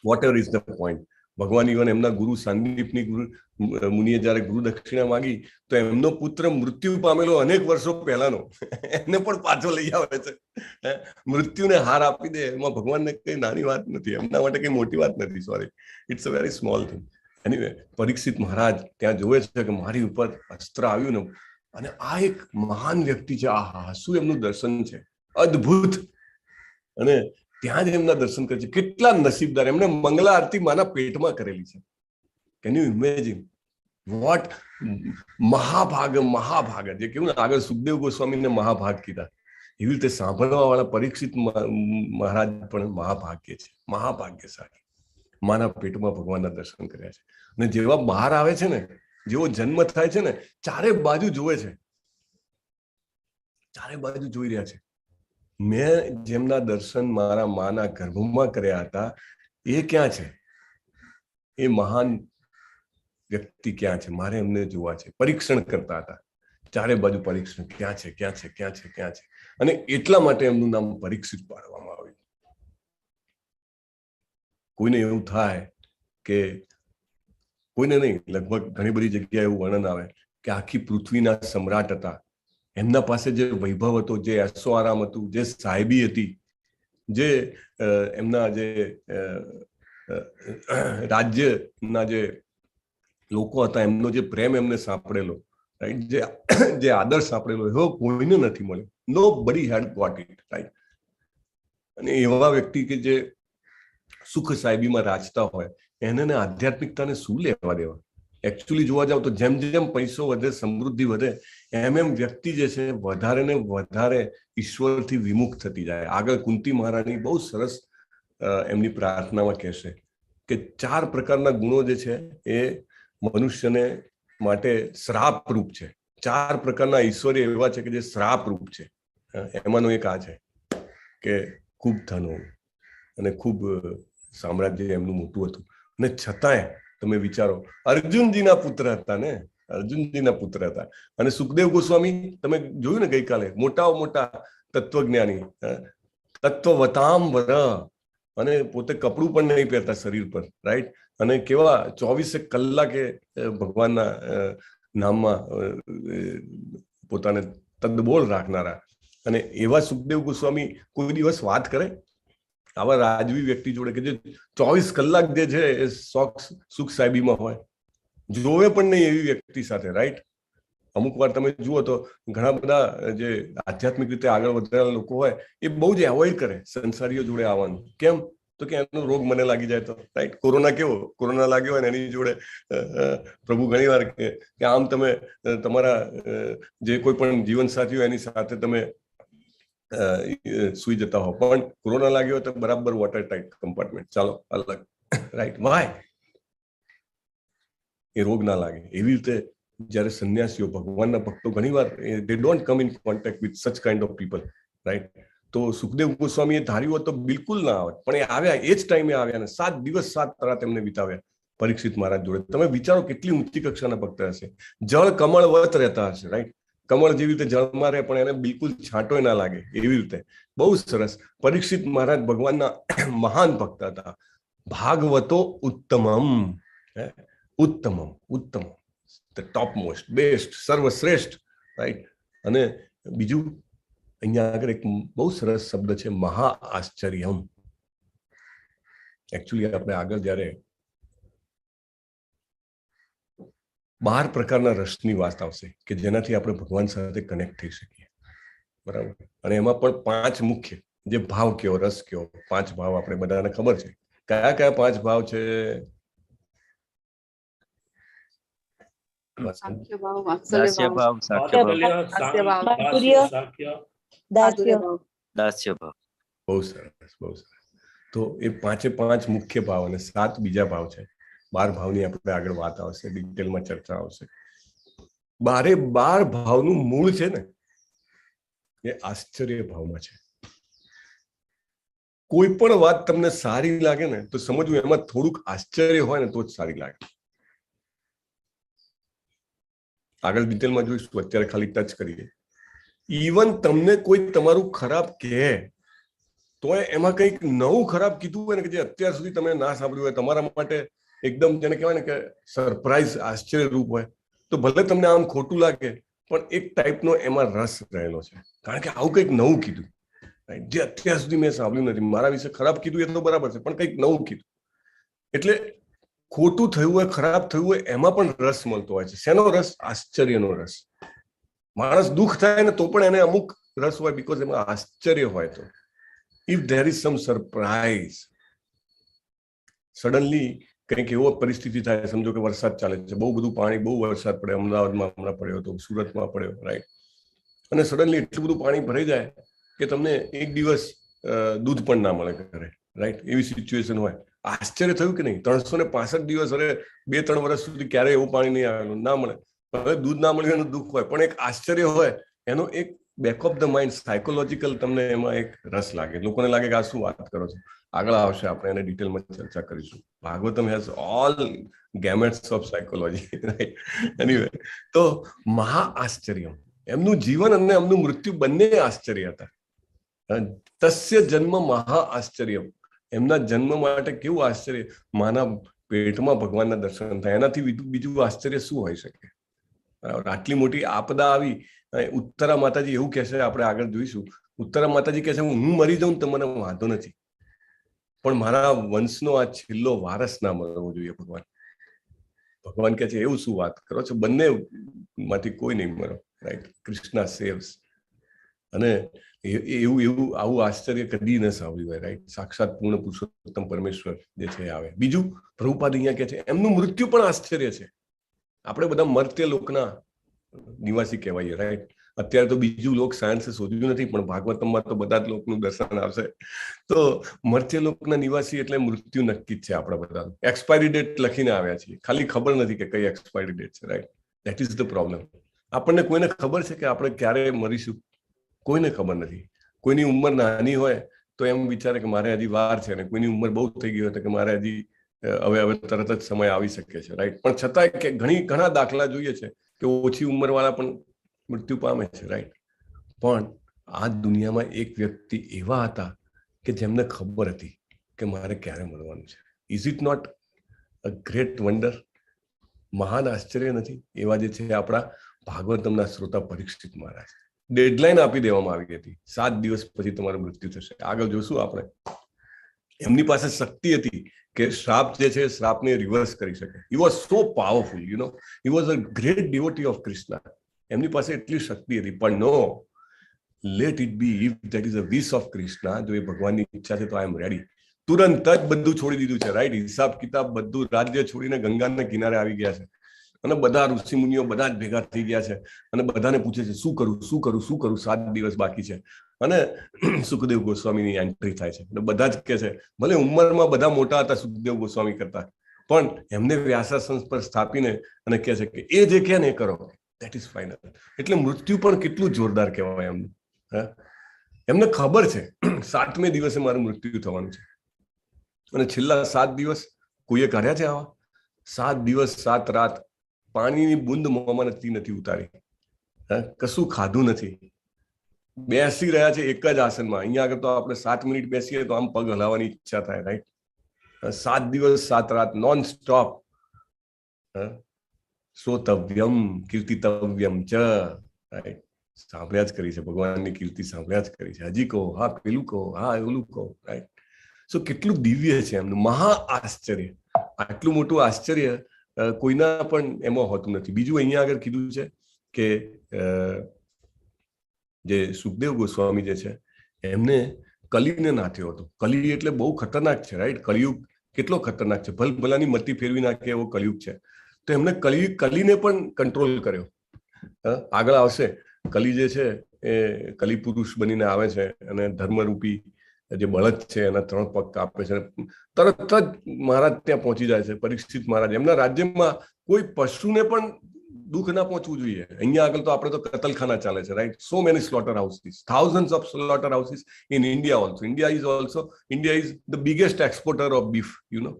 Whatever is the point, ભગવાન ઇવન એમના ગુરુ સાંદીપની મુનિએ જયારે ગુરુ દક્ષિણા માંગી તો એમનો પુત્ર મૃત્યુ પામેલો અનેક વર્ષો પહેલાનો એને પણ પાછો લઈ આવે છે. મૃત્યુને હાર આપી દે એમાં ભગવાનને કઈ નાની વાત નથી, એમના માટે કઈ મોટી વાત નથી. Sorry, it's a very small thing. Anyway, Parikshit Maharaj ત્યાં જોવે છે કે મારી ઉપર અસ્ત્ર આવ્યું ને, અને આ એક મહાન વ્યક્તિ છે, આહા શું એમનું દર્શન છે, અદ્ભુત. અને ત્યાં જ એમના દર્શન કરે છે. કેટલા નસીબદાર, એમને મંગલા આરતી માના પેટમાં કરેલી છે. Can you imagine? વોટ મહાભાગ જે કેવું ને, આગળ સુખદેવ ગોસ્વામીને મહાભાગ કીધા, એવી રીતે સાંભળવા વાળા પરીક્ષિત મહારાજ પણ મહાભાગ્ય છે, મહાભાગ્યશાળી. માના પેટમાં ભગવાનના દર્શન કર્યા છે. અને જેવા બહાર આવે છે ને, જેવો જન્મ થાય છે ને, ચારે બાજુ જોવે છે, ચારે બાજુ જોઈ રહ્યા છે. મેં જેમના દર્શન મારા માના ગર્ભમાં કર્યા હતા એ ક્યાં છે? એ મહાન વ્યક્તિ ક્યાં છે? મારે એમને જોવા છે. પરીક્ષણ કરતા હતા, ચારે બાજુ પરીક્ષણ, ક્યાં છે, ક્યાં છે, ક્યાં છે, ક્યાં છે. અને એટલા માટે એમનું નામ પરીક્ષિત પાડવામાં આવ્યું. કોઈને એવું થાય કે, કોઈને નહીં, લગભગ ઘણી બધી જગ્યાએ એવું વર્ણન આવે કે આખી પૃથ્વીના સમ્રાટ હતા, એમના પાસે જે વૈભવ હતો, જે એસો આરામ હતું, જે સાહેબી હતી, જે એમના જે રાજ્યના જે લોકો હતા, એમનો જે પ્રેમ એમને સાંપડેલો, રાઈટ? જે આદર સાંપડેલો, એવો કોઈને નથી મળ્યો. નો બડી હેડ ગોટ ઇટ, રાઈટ? અને એવા વ્યક્તિ કે જે સુખ સાહેબીમાં રાજતા હોય, એને આધ્યાત્મિકતાને શું લેવા દેવા? એકચ્યુઅલી જોવા જાવ તો જેમ જેમ પૈસો વધે, સમૃદ્ધિ વધે, એમ એમ વ્યક્તિ જે છે વધારે ને વધારે ઈશ્વરથી વિમુખ થતી જાય. આગળ કુંતી મહારાણી બહુ સરસ એમની પ્રાર્થનામાં કહેશે કે 4 પ્રકારના ગુણો જે છે એ મનુષ્યને માટે શ્રાપરૂપ છે. 4 પ્રકારના ઐશ્વર્ય એવા છે કે જે શ્રાપરૂપ છે. એમાંનો એક આ છે કે ખૂબ ધન હોવું અને ખૂબ સામ્રાજ્ય એમનું મોટું હતું, અને છતાંય તમે વિચારો અર્જુનજીના પુત્ર હતા ને, અર્જુનજીના પુત્ર હતા. અને સુખદેવ ગોસ્વામી તમે જોયું ને ગઈકાલે, મોટા તત્વજ્ઞાની, તત્વવતામ વર, અને પોતે કપડું પણ નહીં પહેરતા શરીર પર, રાઈટ, અને કેવા 24 કલાકે ભગવાનના નામમાં પોતાને તદબોળ રાખનારા. અને એવા સુખદેવ ગોસ્વામી કોઈ દિવસ વાત કરે આવા રાજવી વ્યક્તિ જોડે કે જે 24 કલાક જે છે એ સુખ સાહેબીમાં હોય, જોવે પણ નહીં એવી વ્યક્તિ સાથે, રાઈટ? અમુક વાર તમે જુઓ તો ઘણા બધા જે આધ્યાત્મિક રીતે આગળ વધેલા લોકો હોય એ બહુ જ એવોઇડ કરે સંસારીઓ જોડે આવવાનું. કેમ? તો કે એનો રોગ મને લાગી જાય તો, રાઈટ? કોરોના લાગ્યો હોય ને એની જોડે પ્રભુ ઘણી વાર કે આમ તમે તમારા જે કોઈ પણ જીવન સાથી હોય એની સાથે તમે સુઈ જતા હો, પણ કોરોના લાગ્યો તો બરાબર વોટર ટાઈટ કમ્પાર્ટમેન્ટ, ચાલો અલગ, રાઈટ? વાય? એ રોગ ના લાગે. એવી રીતે જયારે સંન્યાસીઓ, ભગવાનના ભક્તો ઘણી વાર they don't come in contact with such kind of people, right? તો સુખદેવ ગોસ્વામીએ ધાર્યું હોત તો બિલકુલ ના આવે, પણ એ આવ્યા, એ જ ટાઈમે આવ્યા અને 7 દિવસ 7 રાત એમને વિતાવ્યા પરીક્ષિત મહારાજ જોડે. તમે વિચારો કેટલી ઊંચી કક્ષાના ભક્ત હશે. જળ કમળવત રહેતા હશે, રાઈટ? કમળ જેવી રીતે જળમાં રહે પણ એને બિલકુલ છાંટોય ના લાગે, એવી રીતે. બહુ સરસ. પરીક્ષિત મહારાજ ભગવાનના મહાન ભક્ત હતા. ભાગવતો ઉત્તમમ, ઉત્તમમ, ધ ટોપ મોસ્ટ, બેસ્ટ, સર્વશ્રેષ્ઠ, રાઈટ? અને બીજું અહીંયા આગળ એક બહુ સરસ શબ્દ છે, મહા આશ્ચર્યમ. એકચ્યુઅલી આપણે આગળ જયારે 12 પ્રકારના રસની વાત આવશે કે જેનાથી આપણે ભગવાન સાથે કનેક્ટ થઈ શકીએ, બરાબર? અને એમાં પણ 5 મુખ્ય જે ભાવ કયો, રસ કયો, 5 ભાવ આપણે બધાને ખબર છે. કયા કયા 5 ભાવ છે? સાખ્ય ભાવ, વાત્સલ્ય દાસ્ય ભાવ, ભાવ, સાખ્ય ભાવ, દાસ્ય ભાવ, માધુર્ય, દાસ્ય, ભાવ. દાસ્ય ભાવ. બહુ સરસ, બહુ સરસ. તો એ 5 મુખ્ય ભાવ અને 7 બીજા ભાવ છે. 12 ભાવની આપણે આગળ વાત આવશે, ડિટેલમાં ચર્ચા આવશે. 12 ભાવનું મૂળ છે ને એ આશ્ચર્ય ભાવમાં છે. કોઈ પણ વાત તમને સારી લાગે ને તો સમજવું એમાં થોડુંક આશ્ચર્ય હોય ને તો જ સારી લાગે. આગળ ડિટેલમાં જોઈશું, અત્યારે ખાલી ટચ કરીએ. ઇવન તમને કોઈ તમારું ખરાબ કહે તો એમાં કંઈક નવું ખરાબ કીધું હોય ને કે જે અત્યાર સુધી તમે ના સાંભળ્યું હોય, તમારા માટે એકદમ જેને કહેવાય ને કે સરપ્રાઈઝ, આશ્ચર્ય રૂપ હોય, તો ભલે તમને આમ ખોટું લાગે પણ એક ટાઈપનો એમાં રસ રહેલો છે, કારણ કે આવું કંઈક નવું કીધું જે અત્યાર સુધી મેં સાંભળ્યું નથી. મારા વિશે ખરાબ કીધું એ તો બરાબર છે, પણ કંઈક નવું કીધું. એટલે ખોટું થયું હોય, ખરાબ થયું હોય, એમાં પણ રસ મળતો હોય છે. શેનો રસ? આશ્ચર્યનો રસ. માણસ દુઃખ થાય ને તો પણ એને અમુક રસ હોય, બીકોઝ એમાં આશ્ચર્ય હોય. તો if there is some surprise, suddenly કંઈક એવો પરિસ્થિતિ થાય, સમજો કે વરસાદ ચાલે છે, બહુ બધું પાણી, બહુ વરસાદ પડે, અમદાવાદમાં હમણાં પડ્યો હતો, સુરતમાં પડ્યો, રાઈટ? અને સડનલી એટલું બધું પાણી ભરાઈ જાય કે તમને એક દિવસ દૂધ પણ ના મળે ઘરે, રાઈટ? એવી સિચ્યુએશન હોય. આશ્ચર્ય થયું કે નહીં? 365 દિવસ, અરે 2-3 વર્ષ સુધી ક્યારે એવું પાણી નહીં આવેલું, ના મળે, હવે દૂધ ના મળ્યું એનું દુઃખ હોય, પણ એક આશ્ચર્ય હોય, એનો એક back of the mind, psychological તમને એમાં એક રસ લાગે. લોકોને લાગે કે આ શું વાત કરો છો. આગળ આવશે, આપણે એને ડિટેલમાં ચર્ચા કરીશું. Bhagavatam has all gametes of psychology, right? Anyway, તો મહા આશ્ચર્ય, એમનું જીવન અને એમનું મૃત્યુ બંને આશ્ચર્ય હતા. તસ્ય જન્મ મહા આશ્ચર્ય, એમના જન્મ માટે કેવું આશ્ચર્ય, માના પેટમાં ભગવાનના દર્શન થાય, એનાથી બીજું આશ્ચર્ય શું હોઈ શકે? આટલી મોટી આપદા આવી. ઉત્તરા માતાજી એવું કહેશે, આપણે આગળ જોઈશું. ઉત્તરા માતાજી કહેશે હું મરી જાઉં તો મને વાંધો નથી, પણ મારા વંશનો આ છેલ્લો વારસ ના મળવો જોઈએ. ભગવાન કહે છે એવું શું વાત કરો છો, બંને માંથી કોઈ નહીં મરો, રાઈટ? કૃષ્ણ સેવ્સ. અને એવું આવું આશ્ચર્ય કદી ન સાંભળ્યું હોય, રાઈટ? સાક્ષાત પૂર્ણ પુરુષોત્તમ પરમેશ્વર જે છે આવે. બીજું પ્રભુપાદ અહીંયા કહે છે એમનું મૃત્યુ પણ આશ્ચર્ય છે. આપણે બધા મર્ત્ય લોકના નિવાસી કહેવાય, રાઈટ? અત્યારે તો બીજું લોક સાયન્સે શોધ્યું નથી, પણ ભાગવતમમાં તો બધા જ લોકનું દર્શન આવશે. તો મર્ત્ય લોકના નિવાસી એટલે મૃત્યુ નક્કી જ છે આપણા બધા. એક્સપાયરી ડેટ લખીને આવ્યા છીએ, ખાલી ખબર નથી કે કઈ એક્સપાયરી ડેટ છે, right? That is the problem. આપણને કોઈને ખબર છે કે આપણે ક્યારે મરીશું? કોઈને ખબર નથી. કોઈની ઉંમર નાની હોય તો એમ વિચારે કે મારે હજી વાર છે, અને કોઈની ઉંમર બહુ થઈ ગઈ હોય તો કે મારે હજી હવે તરત જ સમય આવી શકે છે, રાઈટ? પણ છતાંય કે ઘણા દાખલા જોઈએ છે કે ઓછી ઉંમર વાળા પણ મૃત્યુ પામે છે, રાઈટ? પણ આ દુનિયામાં એક વ્યક્તિ એવા હતા કે જેમને ખબર હતી કે મારે ક્યારે મળવાનું છે. Is it not a great wonder? મહાન આશ્ચર્ય નથી? એવા જે છે આપણા ભાગવતમના શ્રોતા પરીક્ષિત મહારાજ. ડેડલાઈન આપી દેવામાં આવી હતી, 7 દિવસ પછી તમારું મૃત્યુ થશે. આગળ જોશું આપણે. એમની પાસે શક્તિ હતી કે શ્રાપ જે છે શ્રાપને રિવર્સ કરી શકે. He was so powerful, you know. He was a great devotee of Krishna. એમની પાસે એટલી શક્તિ હતી. પણ no, let it be, if that is a wish of Krishna, જો એ ભગવાનની ઈચ્છા છે તો આઈ એમ રેડી. તુરંત જ બધું છોડી દીધું છે, રાઈટ? હિસાબ કિતાબ બધું, રાજ્ય છોડીને ગંગાના કિનારે આવી ગયા છે, અને બધા ઋષિ મુનિઓ બધા જ ભેગા થઈ ગયા છે, અને બધાને પૂછે છે શું કરું, શું કરું, શું કરું? 7 દિવસ બાકી છે. અને સુખદેવ ગોસ્વામીની એન્ટ્રી થાય છે, અને બધા જ કહે છે, ભલે ઉંમરમાં બધા મોટા હતા સુખદેવ ગોસ્વામી કરતા, પણ એમને વ્યાસાસન પર સ્થાપીને અને કહે છે કે એ જે કહે ને એ કરો, ધેટ ઇઝ ફાઇનલ. એટલે મૃત્યુ પણ કેટલું જોરદાર કહેવાય એમનું. એમને ખબર છે 7મે દિવસે મારું મૃત્યુ થવાનું છે, અને છેલ્લા 7 દિવસ કોઈએ કર્યા છે આવા? 7 દિવસ 7 રાત પાણીની બુંદ મોંમાં નથી ઉતારી, કશું ખાધું નથી, બેસી રહ્યા છે એક જ આસનમાં. અહીંયા આગળ તો આપણે 7 મિનિટ બેસીએ તો આમ પગ હલાવવાની ઈચ્છા થાય, રાઈટ? 7 દિવસ 7 રાત નોન સ્ટોપ. શ્રોતવ્યમ કીર્તિતવ્યમ ચ, રાઈટ? સાંભળ્યા જ કરી છે ભગવાનની કીર્તિ, સાંભળ્યા જ કરી છે. હજી કહો, હા પેલું કહો, હા ઓલું કહો, રાઈટ? સો કેટલું દિવ્ય છે એમનું, મહા આશ્ચર્ય. આટલું મોટું આશ્ચર્ય કોઈના પણ એમાં હોતું નથી. બીજું અહીંયા આગળ કીધું છે કે જે સુખદેવ ગોસ્વામી જે છે એમને કલીને નાથ્યો હતો. કલી એટલે બહુ ખતરનાક છે, રાઈટ? કલિયુગ કેટલો ખતરનાક છે, ભલભલાની મતી ફેરવી નાખે એવો કલિયુગ છે. તો એમને કલીને પણ કંટ્રોલ કર્યો. આગળ આવશે, કલી જે છે એ કલી પુરુષ બનીને આવે છે, અને ધર્મરૂપી જે બળદ છે એના 3 પગ કાપે છે, તરત જ મહારાજ ત્યાં પહોંચી જાય છે. પરીક્ષિત મહારાજ, એમના રાજ્યમાં કોઈ પશુને પણ દુઃખ ના પહોંચવું જોઈએ. અહીંયા આગળ તો આપણે તો કતલખાના ચાલે છે, right? So many slaughter houses, thousands of slaughter houses in India also. India is the biggest exporter of beef, you know.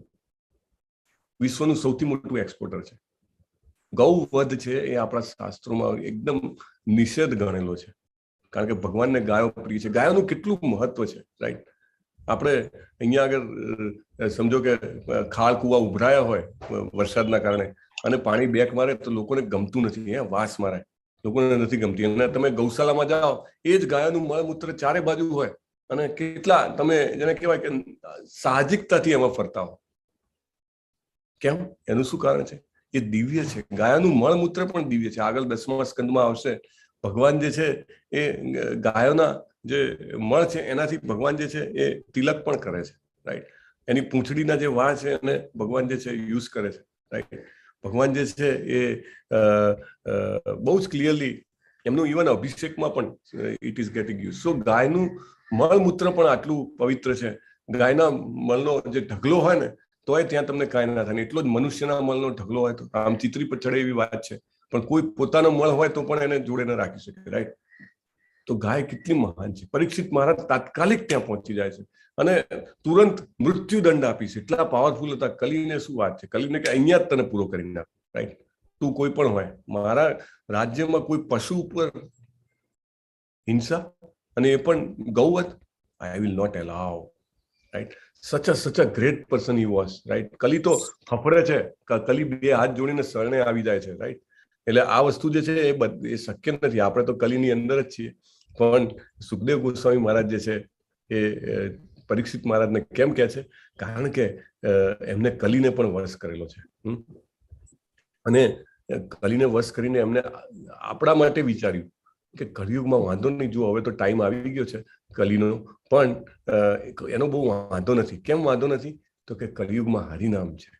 વિશ્વનું સૌથી મોટું એક્સપોર્ટર છે. ગૌવધ છે એ આપણા શાસ્ત્રોમાં એકદમ નિષેધ ગણેલો છે, કારણ કે ભગવાનને ગાયો પ્રિય છે. ગાયોનું કેટલું મહત્વ છે, રાઈટ? આપણે અહીંયા આગળ સમજો કે ખાળ કુવા ઉભરાયા હોય વરસાદના કારણે, અને પાણી બેક મારે તો લોકોને ગમતું નથી, વાસ મારે, લોકોને નથી ગમતી. અને તમે ગૌશાળામાં જાઓ, એ જ ગાયોનું મળમૂત્ર ચારે બાજુ હોય, અને કેટલા તમે જેને કહેવાય કે સાહજિકતાથી એમાં ફરતા હો. કેમ? એનું શું કારણ છે? એ દિવ્ય છે. ગાયનું મળમૂત્ર પણ દિવ્ય છે. આગળ 10મા સ્કંદમાં આવશે, ભગવાન જે છે એ ગાયોના જે મળ છે એનાથી ભગવાન જે છે એ તિલક પણ કરે છે, રાઈટ? એની પૂંછડીના જે વાળ છે એને ભગવાન જે છે યુઝ કરે છે, રાઈટ? ભગવાન જે છે એ બહુ જ ક્લિયરલી એમનું ઇવન અભિષેકમાં પણ ઇટ ઇઝ ગેટિંગ યુઝ. સો ગાયનું મળમૂત્ર પણ આટલું પવિત્ર છે. ગાયના મળનો જે ઢગલો હોય ને તોય ત્યાં તમને કાંઈ ના થાય, એટલો જ મનુષ્યના મળનો ઢગલો હોય તો આમ ચિત્રી પર ચડે એવી વાત છે, પણ કોઈ પોતાનો મળ હોય તો પણ એને જોડે ન રાખી શકે, રાઈટ? તો ગાય કેટલી મહાન છે. પરીક્ષિત મહારાજ તાત્કાલિક ત્યાં પહોંચી જાય છે અને તુરંત મૃત્યુદંડ આપી છે. એટલા પાવરફુલ હતા. કલીને શું વાત છે? કલીને કે અહીંયા જ તને પૂરો કરી નાખ, રાઈટ? તું કોઈ પણ હોય, મારા રાજ્યમાં કોઈ પશુ ઉપર હિંસા, અને એ પણ ગૌવત, I will not allow, right? such a great person he was, right? Kali તો ફફડે છે, કલી 2 હાથ જોડીને શરણે આવી જાય છે, રાઈટ? એટલે આ વસ્તુ જે છે એ શક્ય નથી. આપણે તો કલીની અંદર જ છીએ. પણ સુખદેવ ગોસ્વામી મહારાજ જે છે એ પરીક્ષિત મહારાજને કેમ કહે છે? કારણ કે એમને કલીને પણ વશ કરેલો છે, અને કલીને વશ કરીને એમને આપણા માટે વિચાર્યું કે કળિયુગમાં વાંધો નહીં, જો હવે તો ટાઈમ આવી ગયો છે કલીનો, પણ એનો બહુ વાંધો નથી. કેમ વાંધો નથી? તો કે કળિયુગમાં હરિનામ છે,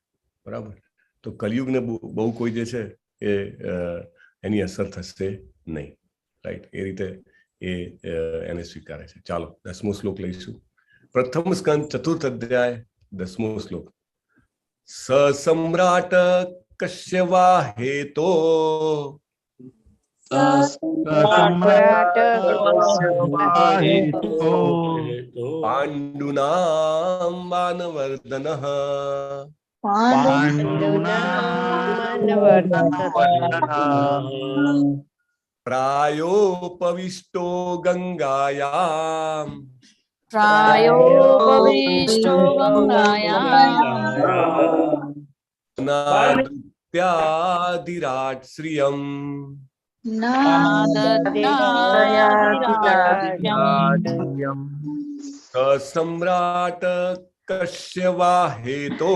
બરાબર? તો કળિયુગને બહુ કોઈ જે છે એની અસર થશે નહીં. રાઈટ, એ રીતે એને સ્વીકારે છે. ચાલો 10મો શ્લોક લઈશું. પ્રથમ સ્કંદ 4th અધ્યાય 10મો શ્લોક. સમ્રાટ કશ્યવા હેતો પાંડુના માનવર્ધનઃ પ્રાયોપવિષ્ટો ગંગાયામ નાદૃત્યાધિરાટ શ્રિયમ સમ્રાટ કશ્યવા હેતો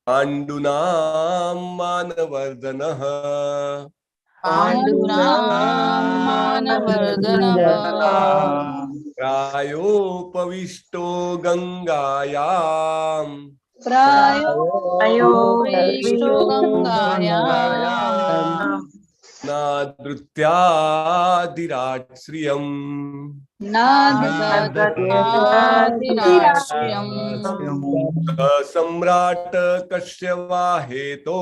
પાંડુના માનવર્ધનઃ પ્રાયોપવિષ્ટો ગંગાયામ નાદૃત્યાધિરાટ શ્રિયમ સમ્રાટ કશ્યવા હેતો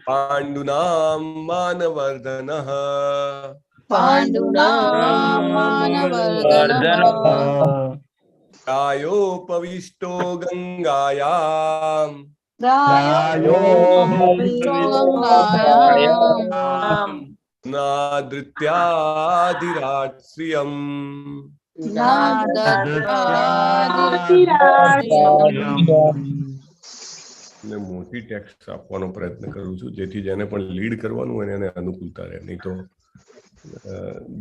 પાંડુના માનવર્ધનઃ પ્રાયોપવિષ્ટો ગંગાયામ નાદૃત્યાધિરાટ શ્રિયમ મોટી ટેક્સ્ટ આપવાનો પ્રયત્ન કરું છું, જેથી જેને પણ લીડ કરવાનું હોય એને અનુકૂળતા રહે. નહીં તો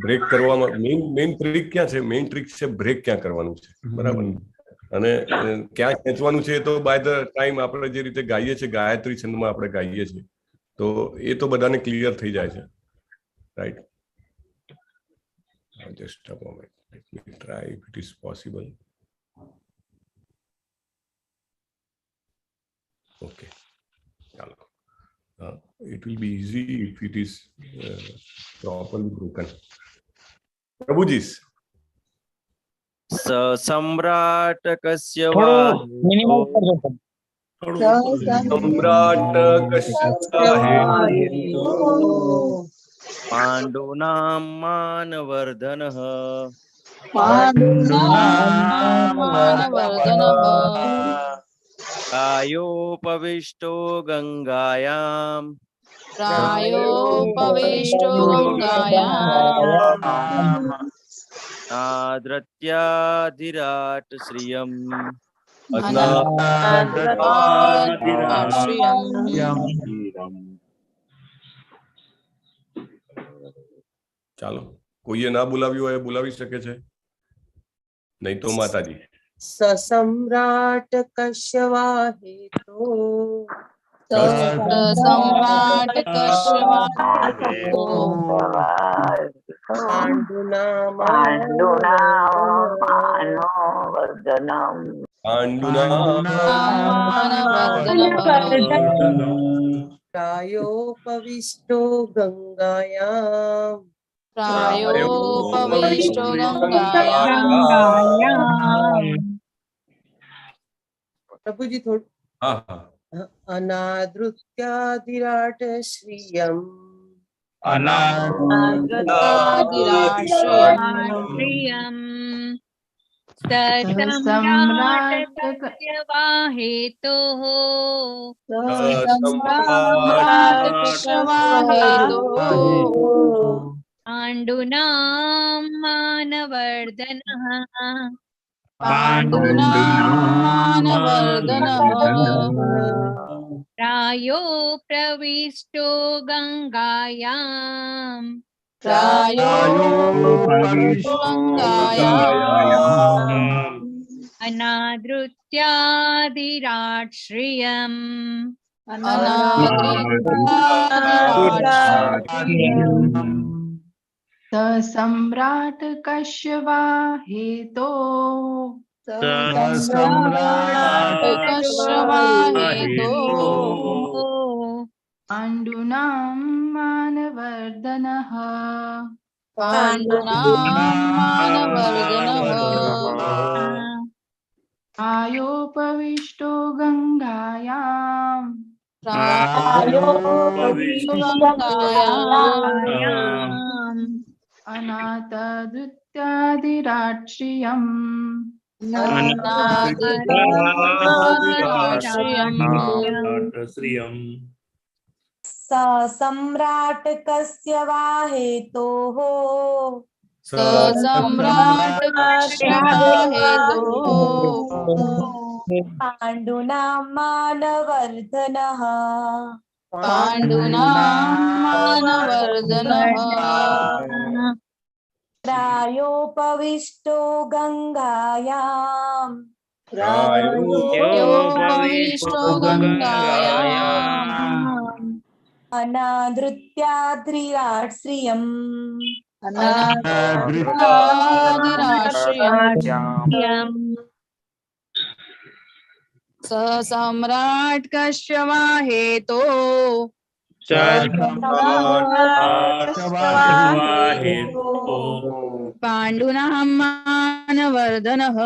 બ્રેક કરવામાં મેઇન ટ્રીક ક્યાં છે? મેઇન ટ્રીક છે બ્રેક ક્યાં કરવાનું છે, બરાબર, અને ક્યાં ખેંચવાનું છે. તો બાય ધ ટાઈમ આપણે જે રીતે ગાઈએ છીએ, ગાયત્રી છંદમાં આપણે ગાઈએ છીએ, તો એ તો બધાને ક્લિયર થઈ જાય છે. Right, just a moment, let me try if it is possible. Okay, ચાલો. It will be easy if it is properly broken. Prabhuji's. સમ્રાટ કશ્યવા સમ્રાટ કશ્યવા પાંડુના માનવર્ધનઃ પ્રાયોપવિષ્ટો ગંગાયામ નાદૃત્યાધિરાટ શ્રિયમ ચાલો, કોઈએ ના બોલાવ્યું હોય બોલાવી શકે છે, નહીં તો માતાજી. સમ્રાટ કશ્યવા હેતો પ્રાયોપવિષ્ટો ગંગાયામ પ્રભુજી થોડું. અનાદૃત્યાધિરાટ શ્રિયમ પાંડુના માનવર્ધનઃ પ્રાયો પ્રવિષ્ટો ગંગાયામ અનાદૃત્યાધિરાટ શ્રિયમ सम्राट कश्यवा हेतो सम्राट कश्यवा हेतो पाण्डुनां पाण्डूनां मानवर्धनः आयोपविष्टो गङ्गायाम् अनाथदुत्यादिराट्रियम् सम्राट कश्यवा हेतोः पाण्डूनां मानवर्धनः प्रायोपविष्टो गङ्गायाम् अनादृत्याद्रिराट् श्रियम् सम्राट कश्यवा हेतो पाण्डूनां मानवर्धनः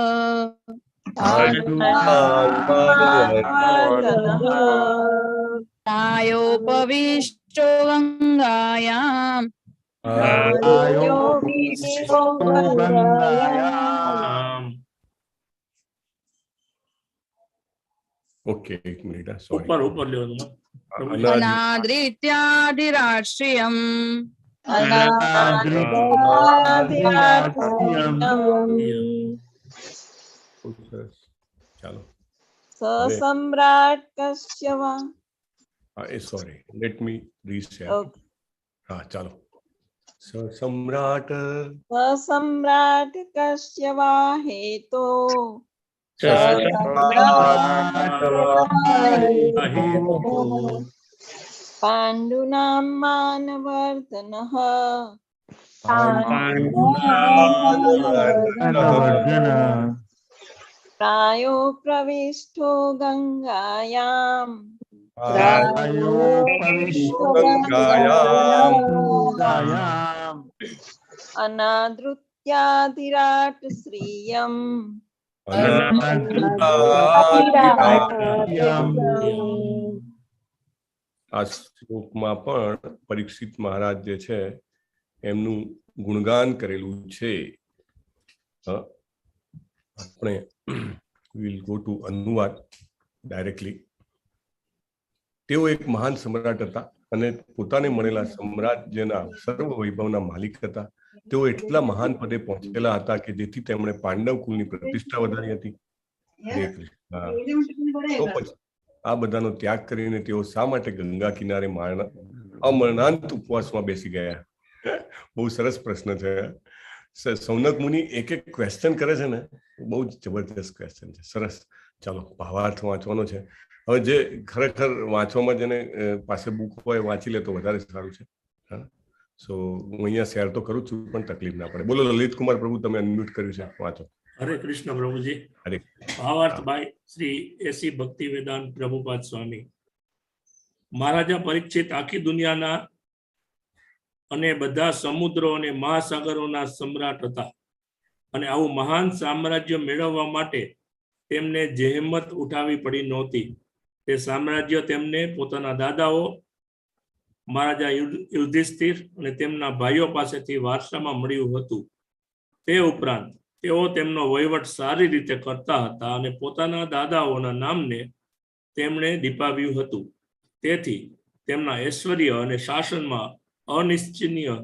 प्रायोपविष्टो गङ्गायाम् ओके, एक मिनिट, सॉरी. ऊपर ले अनादृत्यादिराष्ट्रियम् ચાલો. सम्राट कश्यवा सॉरी, लेट मी रीशेयर. हाँ, चलो. सम्राट कश्यवा हेतो पाण्डूनां मानवर्धनः प्रायो प्रविष्टो गङ्गायाम् अनादृत्यादिराट् श्रियम् આ શ્લોકમાં પણ પરીક્ષિત મહારાજ જે છે એમનું ગુણગાન કરેલું છે. આપણે વિલ ગો ટુ અનુવાદ ડાયરેક્ટલી. તેઓ એક મહાન સમ્રાટ હતા અને પોતાને મળેલા સામ્રાજ્યના સર્વ વૈભવના માલિક હતા. તેઓ એટલા મહાન પદે પહોંચેલા હતા કે જેથી તેમણે પાંડવ કુલની પ્રતિષ્ઠા વધારી હતી. તો પછી આ બધાનો ત્યાગ કરીને તેઓ શા માટે ગંગા કિનારે અમરણાંત ઉપવાસમાં બેસી ગયા? બહુ સરસ પ્રશ્ન છે. સૌનક મુનિ એક એક ક્વેશ્ચન કરે છે ને, બહુ જ જબરદસ્ત ક્વેશ્ચન છે. સરસ. ચાલો, ભાવાર્થ વાંચવાનો છે. હવે જે ખરેખર વાંચવામાં જેને પાસે બુક હોય વાંચી લે તો વધારે સારું છે. હા, સો હું અહીંયા શેર તો કરું છું પણ તકલીફ ના પડે. બોલો લલિત કુમાર પ્રભુ, તમે અનમ્યુટ કર્યું છે, વાંચો. હરે કૃષ્ણ પ્રભુજી. હરે. ભાવાર્થ બાય શ્રી એસી ભક્તિ વેદાંત પ્રભુપાદ સ્વામી. મહારાજા પરીક્ષિત આખી દુનિયાના અને બધા સમુદ્રો અને મહાસાગરોના સમ્રાટ હતા અને આવું મહાન સામ્રાજ્ય મેળવવા માટે તેમને જહેમત ઉઠાવવી પડી નહોતી. તે સામ્રાજ્ય તેમને પોતાના દાદાઓ મહારાજા યુધિષ્ઠિર અને તેમના ભાઈઓ પાસેથી વારસામાં મળ્યું હતું. તે ઉપરાંત તેઓ તેમનો વહીવટ સારી રીતે કરતા હતા અને પોતાના દાદાઓના નામને તેમણે દીપાવ્યું હતું. તેથી તેમના ઐશ્વર્ય અને શાસનમાં અનિશ્ચનીય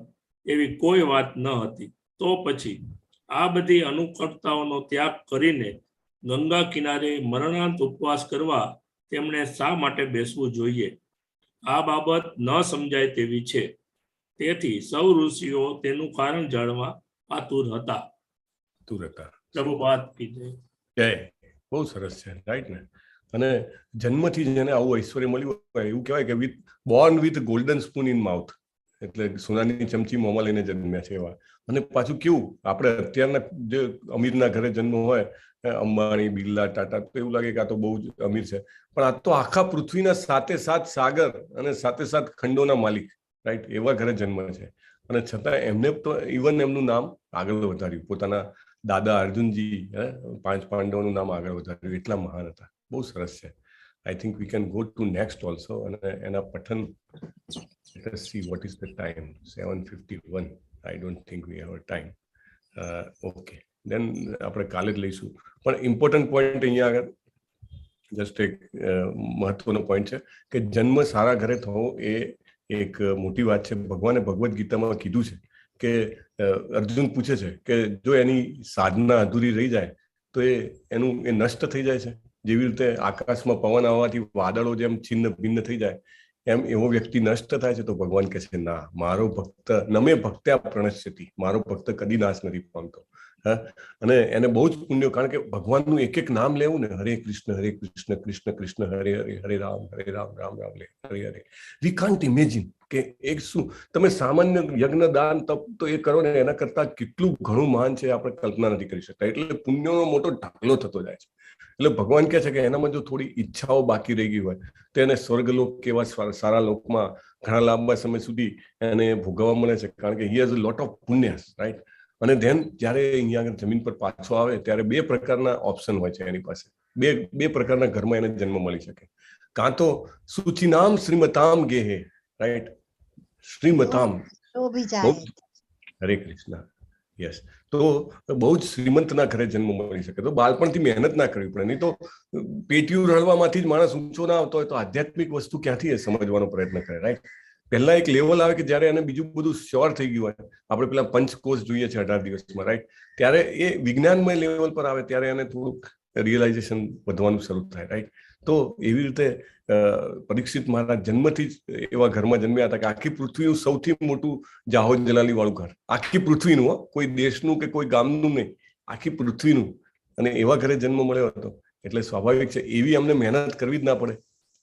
એવી કોઈ વાત ન હતી. તો પછી આ બધી અનુકૂળતાઓનો ત્યાગ કરીને ગંગા કિનારે મરણાંત ઉપવાસ કરવા તેમણે શા માટે બેસવું જોઈએ? આ બાબત ન સમજાય તેવી છે. તેથી સૌ ઋષિઓ તેનું કારણ જાણવા આતુર હતા. પ્રભુપાદ કી જય. બહુ સરસ છે, રાઈટ ને? અને જન્મથી જેને આવું ઐશ્વર્ય મળ્યું હોય એવું કહેવાય કે Born with golden spoon in mouth. એટલે સોનાની ચમચી મોંમાં લઈને જન્મ્યા છે એવા. અને પાછું કેવું આપણે અત્યારના જે અમીરના ઘરે જન્મ હોય, અંબાણી, બિરલા, ટાટા, તો એવું લાગે કે આ તો બહુ જ અમીર છે, પણ આ તો આખા પૃથ્વીના સાથે સાત સાગર અને સાથે સાત ખંડોના માલિક, રાઈટ, એવા ઘરે જન્મ છે. અને છતાં એમને તો ઇવન એમનું નામ આગળ વધાર્યું, પોતાના દાદા અર્જુનજી 5 પાંડવોનું નામ આગળ વધાર્યું, એટલા મહાન હતા. બહુ સરસ છે. I think we can go to next also. And Pathan, let us see what is the time. 7:51. I don't think we have a time. Okay. Then આપણે કાલે જ લઈશું. પણ ઇમ્પોર્ટન્ટ પોઈન્ટ અહીંયા આગળ જસ્ટ એક મહત્વનો પોઈન્ટ છે કે જન્મ સારા ઘરે થવો એ એક મોટી વાત છે. ભગવાને ભગવદ્ ગીતામાં કીધું છે કે અર્જુન પૂછે છે કે જો એની સાધના અધૂરી રહી જાય તો એ નષ્ટ થઈ જાય છે. જેવી રીતે આકાશમાં પવન આવવાથી વાદળો જેમ છિન્ન ભિન્ન થઈ જાય એમ એવો વ્યક્તિ નષ્ટ થાય છે. તો ભગવાન કહે છે ના, મારો ભક્ત નમે ભક્ત્યા પ્રણશ્યતિ, મારો ભક્ત કદી નાશ નથી પામતો. અને એને બહુ જ પુણ્ય, કારણ કે ભગવાનનું એક એક નામ લેવું ને, હરે કૃષ્ણ કૃષ્ણ કૃષ્ણ હરે હરે, હરે રામ રામ રામ હરે હરે. વી કાન્ટ ઇમેજિન કે એક શું તમે સામાન્ય યજ્ઞ દાન તપ તો એ કરો ને એના કરતા કેટલું ઘણું મહાન છે આપણે કલ્પના નથી કરી શકતા. એટલે પુણ્યનો મોટો ઢાકલો થતો જાય છે. એટલે ભગવાન કહે છે કે એનામાં જો થોડી ઈચ્છાઓ બાકી રહી ગઈ હોય તો એને સ્વર્ગલોક કેવા સારા લોકમાં ઘણા લાંબા સમય સુધી એને ભોગવવા મળે છે, કારણ કે he has a lot of પુણ્યસ, રાઈટ. અને ધેન જ્યારે અહીંયા આગળ જમીન પર પાછો આવે ત્યારે 2 પ્રકારના ઓપ્શન હોય છે એની પાસે. બે પ્રકારના ઘરમાં એને જન્મ મળી શકે. કાં તો સુચિનામ શ્રીમતામ ગેહે, રાઈટ, શ્રીમતામ, હરે કૃષ્ણ, યસ, તો બહુ જ શ્રીમંતના ઘરે જન્મ મળી શકે. તો બાળપણથી મહેનત ના કરવી પડે. નહીં તો પેટીયું રળવામાંથી જ માણસ ઊંચો ના આવતો હોય તો આધ્યાત્મિક વસ્તુ ક્યાંથી સમજવાનો પ્રયત્ન કરે, રાઈટ. પહેલા એક લેવલ આવે કે જ્યારે એને બીજું બધું શ્યોર થઈ ગયું હોય, આપણે પેલા પંચકોષ જોઈએ છે 18 દિવસમાં, રાઈટ, ત્યારે એ વિજ્ઞાનમય લેવલ પર આવે ત્યારે એને થોડુંક રિયલાઇઝેશન વધવાનું શરૂ થાય, રાઈટ. તો એવી રીતે પરીક્ષિત મહારાજ જન્મથી જ એવા ઘરમાં જન્મ્યા હતા કે આખી પૃથ્વીનું સૌથી મોટું જાહો જલાલી વાળું ઘર, આખી પૃથ્વીનું, કોઈ દેશનું કે કોઈ ગામનું નહીં, આખી પૃથ્વીનું. અને એવા ઘરે જન્મ મળ્યો હતો એટલે સ્વાભાવિક છે એવી અમને મહેનત કરવી જ ના પડે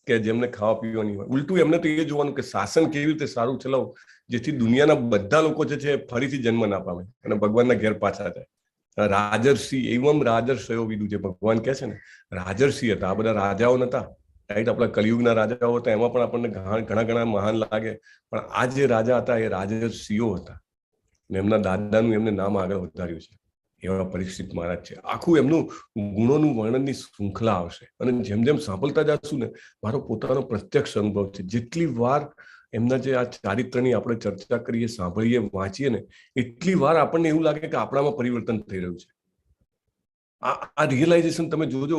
કે જેમને ખાવા પીવાની હોય. ઉલટું એમને તો એ જોવાનું કે શાસન કેવી રીતે સારું ચલાવવું જેથી દુનિયાના બધા લોકો જે છે ફરીથી જન્મ ના પામે અને ભગવાનના ઘેર પાછા જાય. રાજર્ષિ એવમ રાજર્ષયો વિદુ, જે ભગવાન કહે છે ને, રાજર્ષિ હતા. આ બધા રાજાઓ નતા, રાઈટ. આપણા કલિયુગના રાજાઓ હતા એમાં પણ આપણને ઘણા મહાન લાગે, પણ આ જે રાજા હતા એ રાજર્ષિઓ હતા. એમના દાદાનું એમને નામ આગળ વધાર્યું છે. એવા પરીક્ષિત મહારાજ છે. આખું એમનું ગુણોનું વર્ણનની શૃંખલા આવશે અને જેમ જેમ સાંભળતા જશું ને, મારો પોતાનો પ્રત્યક્ષ અનુભવ છે. જેટલી વાર એમના જે આ ચારિત્રની આપણે ચર્ચા કરીએ, સાંભળીએ, વાંચીએ ને, એટલી વાર આપણને એવું લાગે કે આપણામાં પરિવર્તન થઈ રહ્યું છે. આ રિયલાઇઝેશન તમે જોજો,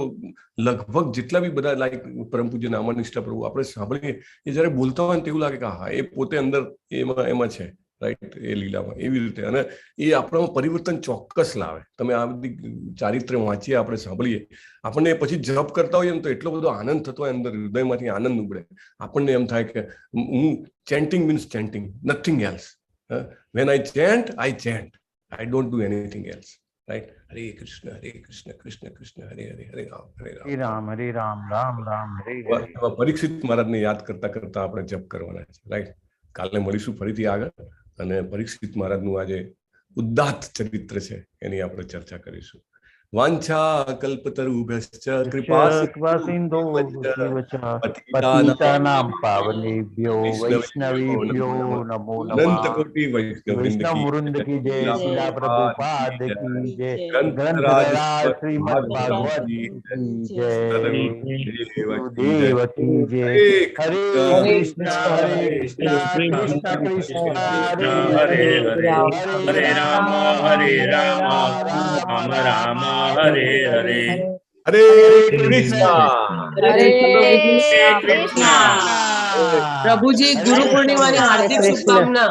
લગભગ જેટલા બી બધા લાઈક પરમ પૂજ્ય નામાનિષ્ઠા પ્રભુ આપણે સાંભળીએ, એ જયારે બોલતા હોય ને એવું લાગે કે હા, એ પોતે અંદર એમાં છે, રાઈટ, એ લીલામાં. એવી રીતે અને એ આપણામાં પરિવર્તન ચોક્કસ લાવે. તમે આ બધી ચારિત્ર વાંચીએ, આપણે સાંભળીએ, આપણને પછી જપ કરતા હોઈએ ને તો એટલો બધો આનંદ થતો હોય, અંદર હૃદયમાંથી આનંદ ઉગડે. આપણને એમ થાય કે હું chanting means chanting, nothing else. When I chant, I don't do anything else, right. Hare Krishna Krishna Krishna હરે હરે, હરે રામ હરે રામ રામ રામ હરે હરે. પરીક્ષિત મહારાજને યાદ કરતા કરતા આપણે જપ કરવાના છે, રાઈટ. કાલે મળીશું ફરીથી આગળ અને પરીક્ષિત મહારાજનું આજે ઉદાત્ત ચરિત્ર છે એની આપણે ચર્ચા કરીશું. વાંછા કલ્પતરુભ્યશ્ચ કૃપા પતિતાનાં પાવનેભ્યો વૈષ્ણવેભ્યો નમો નમઃ. અનંત કોટિ વૈષ્ણવ વૃંદ કી જય, શિલા પ્રભુપાદ કી જય, ગ્રંથરાજ શ્રીમદ ભાગવત કી જય, દેવ કી જય. હરે કૃષ્ણ કૃષ્ણ કૃષ્ણ હરે હરે, હરે રામ રામ રામ હરે હરે. હરે કૃષ્ણ. પ્રભુજી ગુરુ પૂર્ણિમાની હાર્દિક શુભકામના.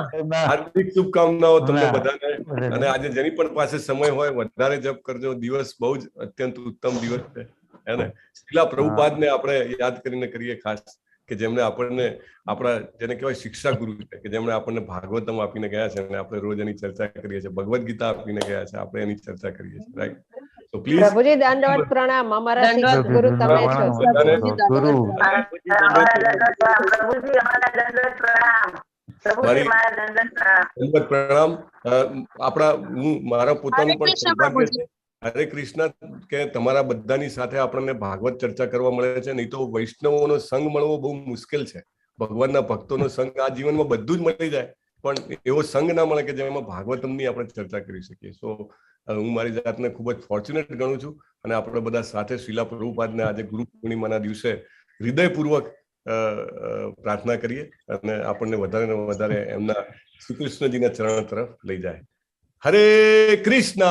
હાર્દિક શુભકામનાઓ તમને બધાને. અને આજે જેની પણ પાસે સમય હોય વધારે જપ કરજો. દિવસ બહુ જ અત્યંત ઉત્તમ દિવસ છે એને. શિલા પ્રભુપાદને આપણે યાદ કરીને કરીએ ખાસ, કે જેમણે આપણને આપણા જેને કહેવાય શિક્ષા ગુરુ છે, કે જેમણે આપણને ભાગવતમ આપીને ગયા છે અને આપણે રોજ એની ચર્ચા કરીએ છીએ. ભગવદ્ ગીતા આપીને ગયા છે, આપણે એની ચર્ચા કરીએ છીએ, રાઈટ. તો પ્લીઝ પ્રભુજી દંડવત પ્રણામ. અમારા શિક્ષક ગુરુ તમે છો. ગુરુ મારી દંડવત પ્રણામ. આપણા મારા પોતાનું પણ સૌભાગ્ય છે. હરે કૃષ્ણ કે તમારા બધાની સાથે આપણને ભાગવત ચર્ચા કરવા મળે છે. નહીં તો વૈષ્ણવોનો સંગ મળવો બહુ મુશ્કેલ છે. ભગવાનના ભક્તોનો સંગ આ જીવનમાં બધું જ મળી જાય, પણ એવો સંગ ના મળે કે જેમાં ભાગવતમની આપણે ચર્ચા કરી શકીએ. સો હું મારી જાતને ખૂબ જ ફોર્ચ્યુનેટ ગણું છું. અને આપણે બધા સાથે શ્રીલા પ્રભુપાદને આજે ગુરુ પૂર્ણિમાના દિવસે હૃદયપૂર્વક પ્રાર્થના કરીએ અને આપણને વધારે ને વધારે એમના શ્રી કૃષ્ણજીના ચરણ તરફ લઈ જાય. હરે કૃષ્ણ.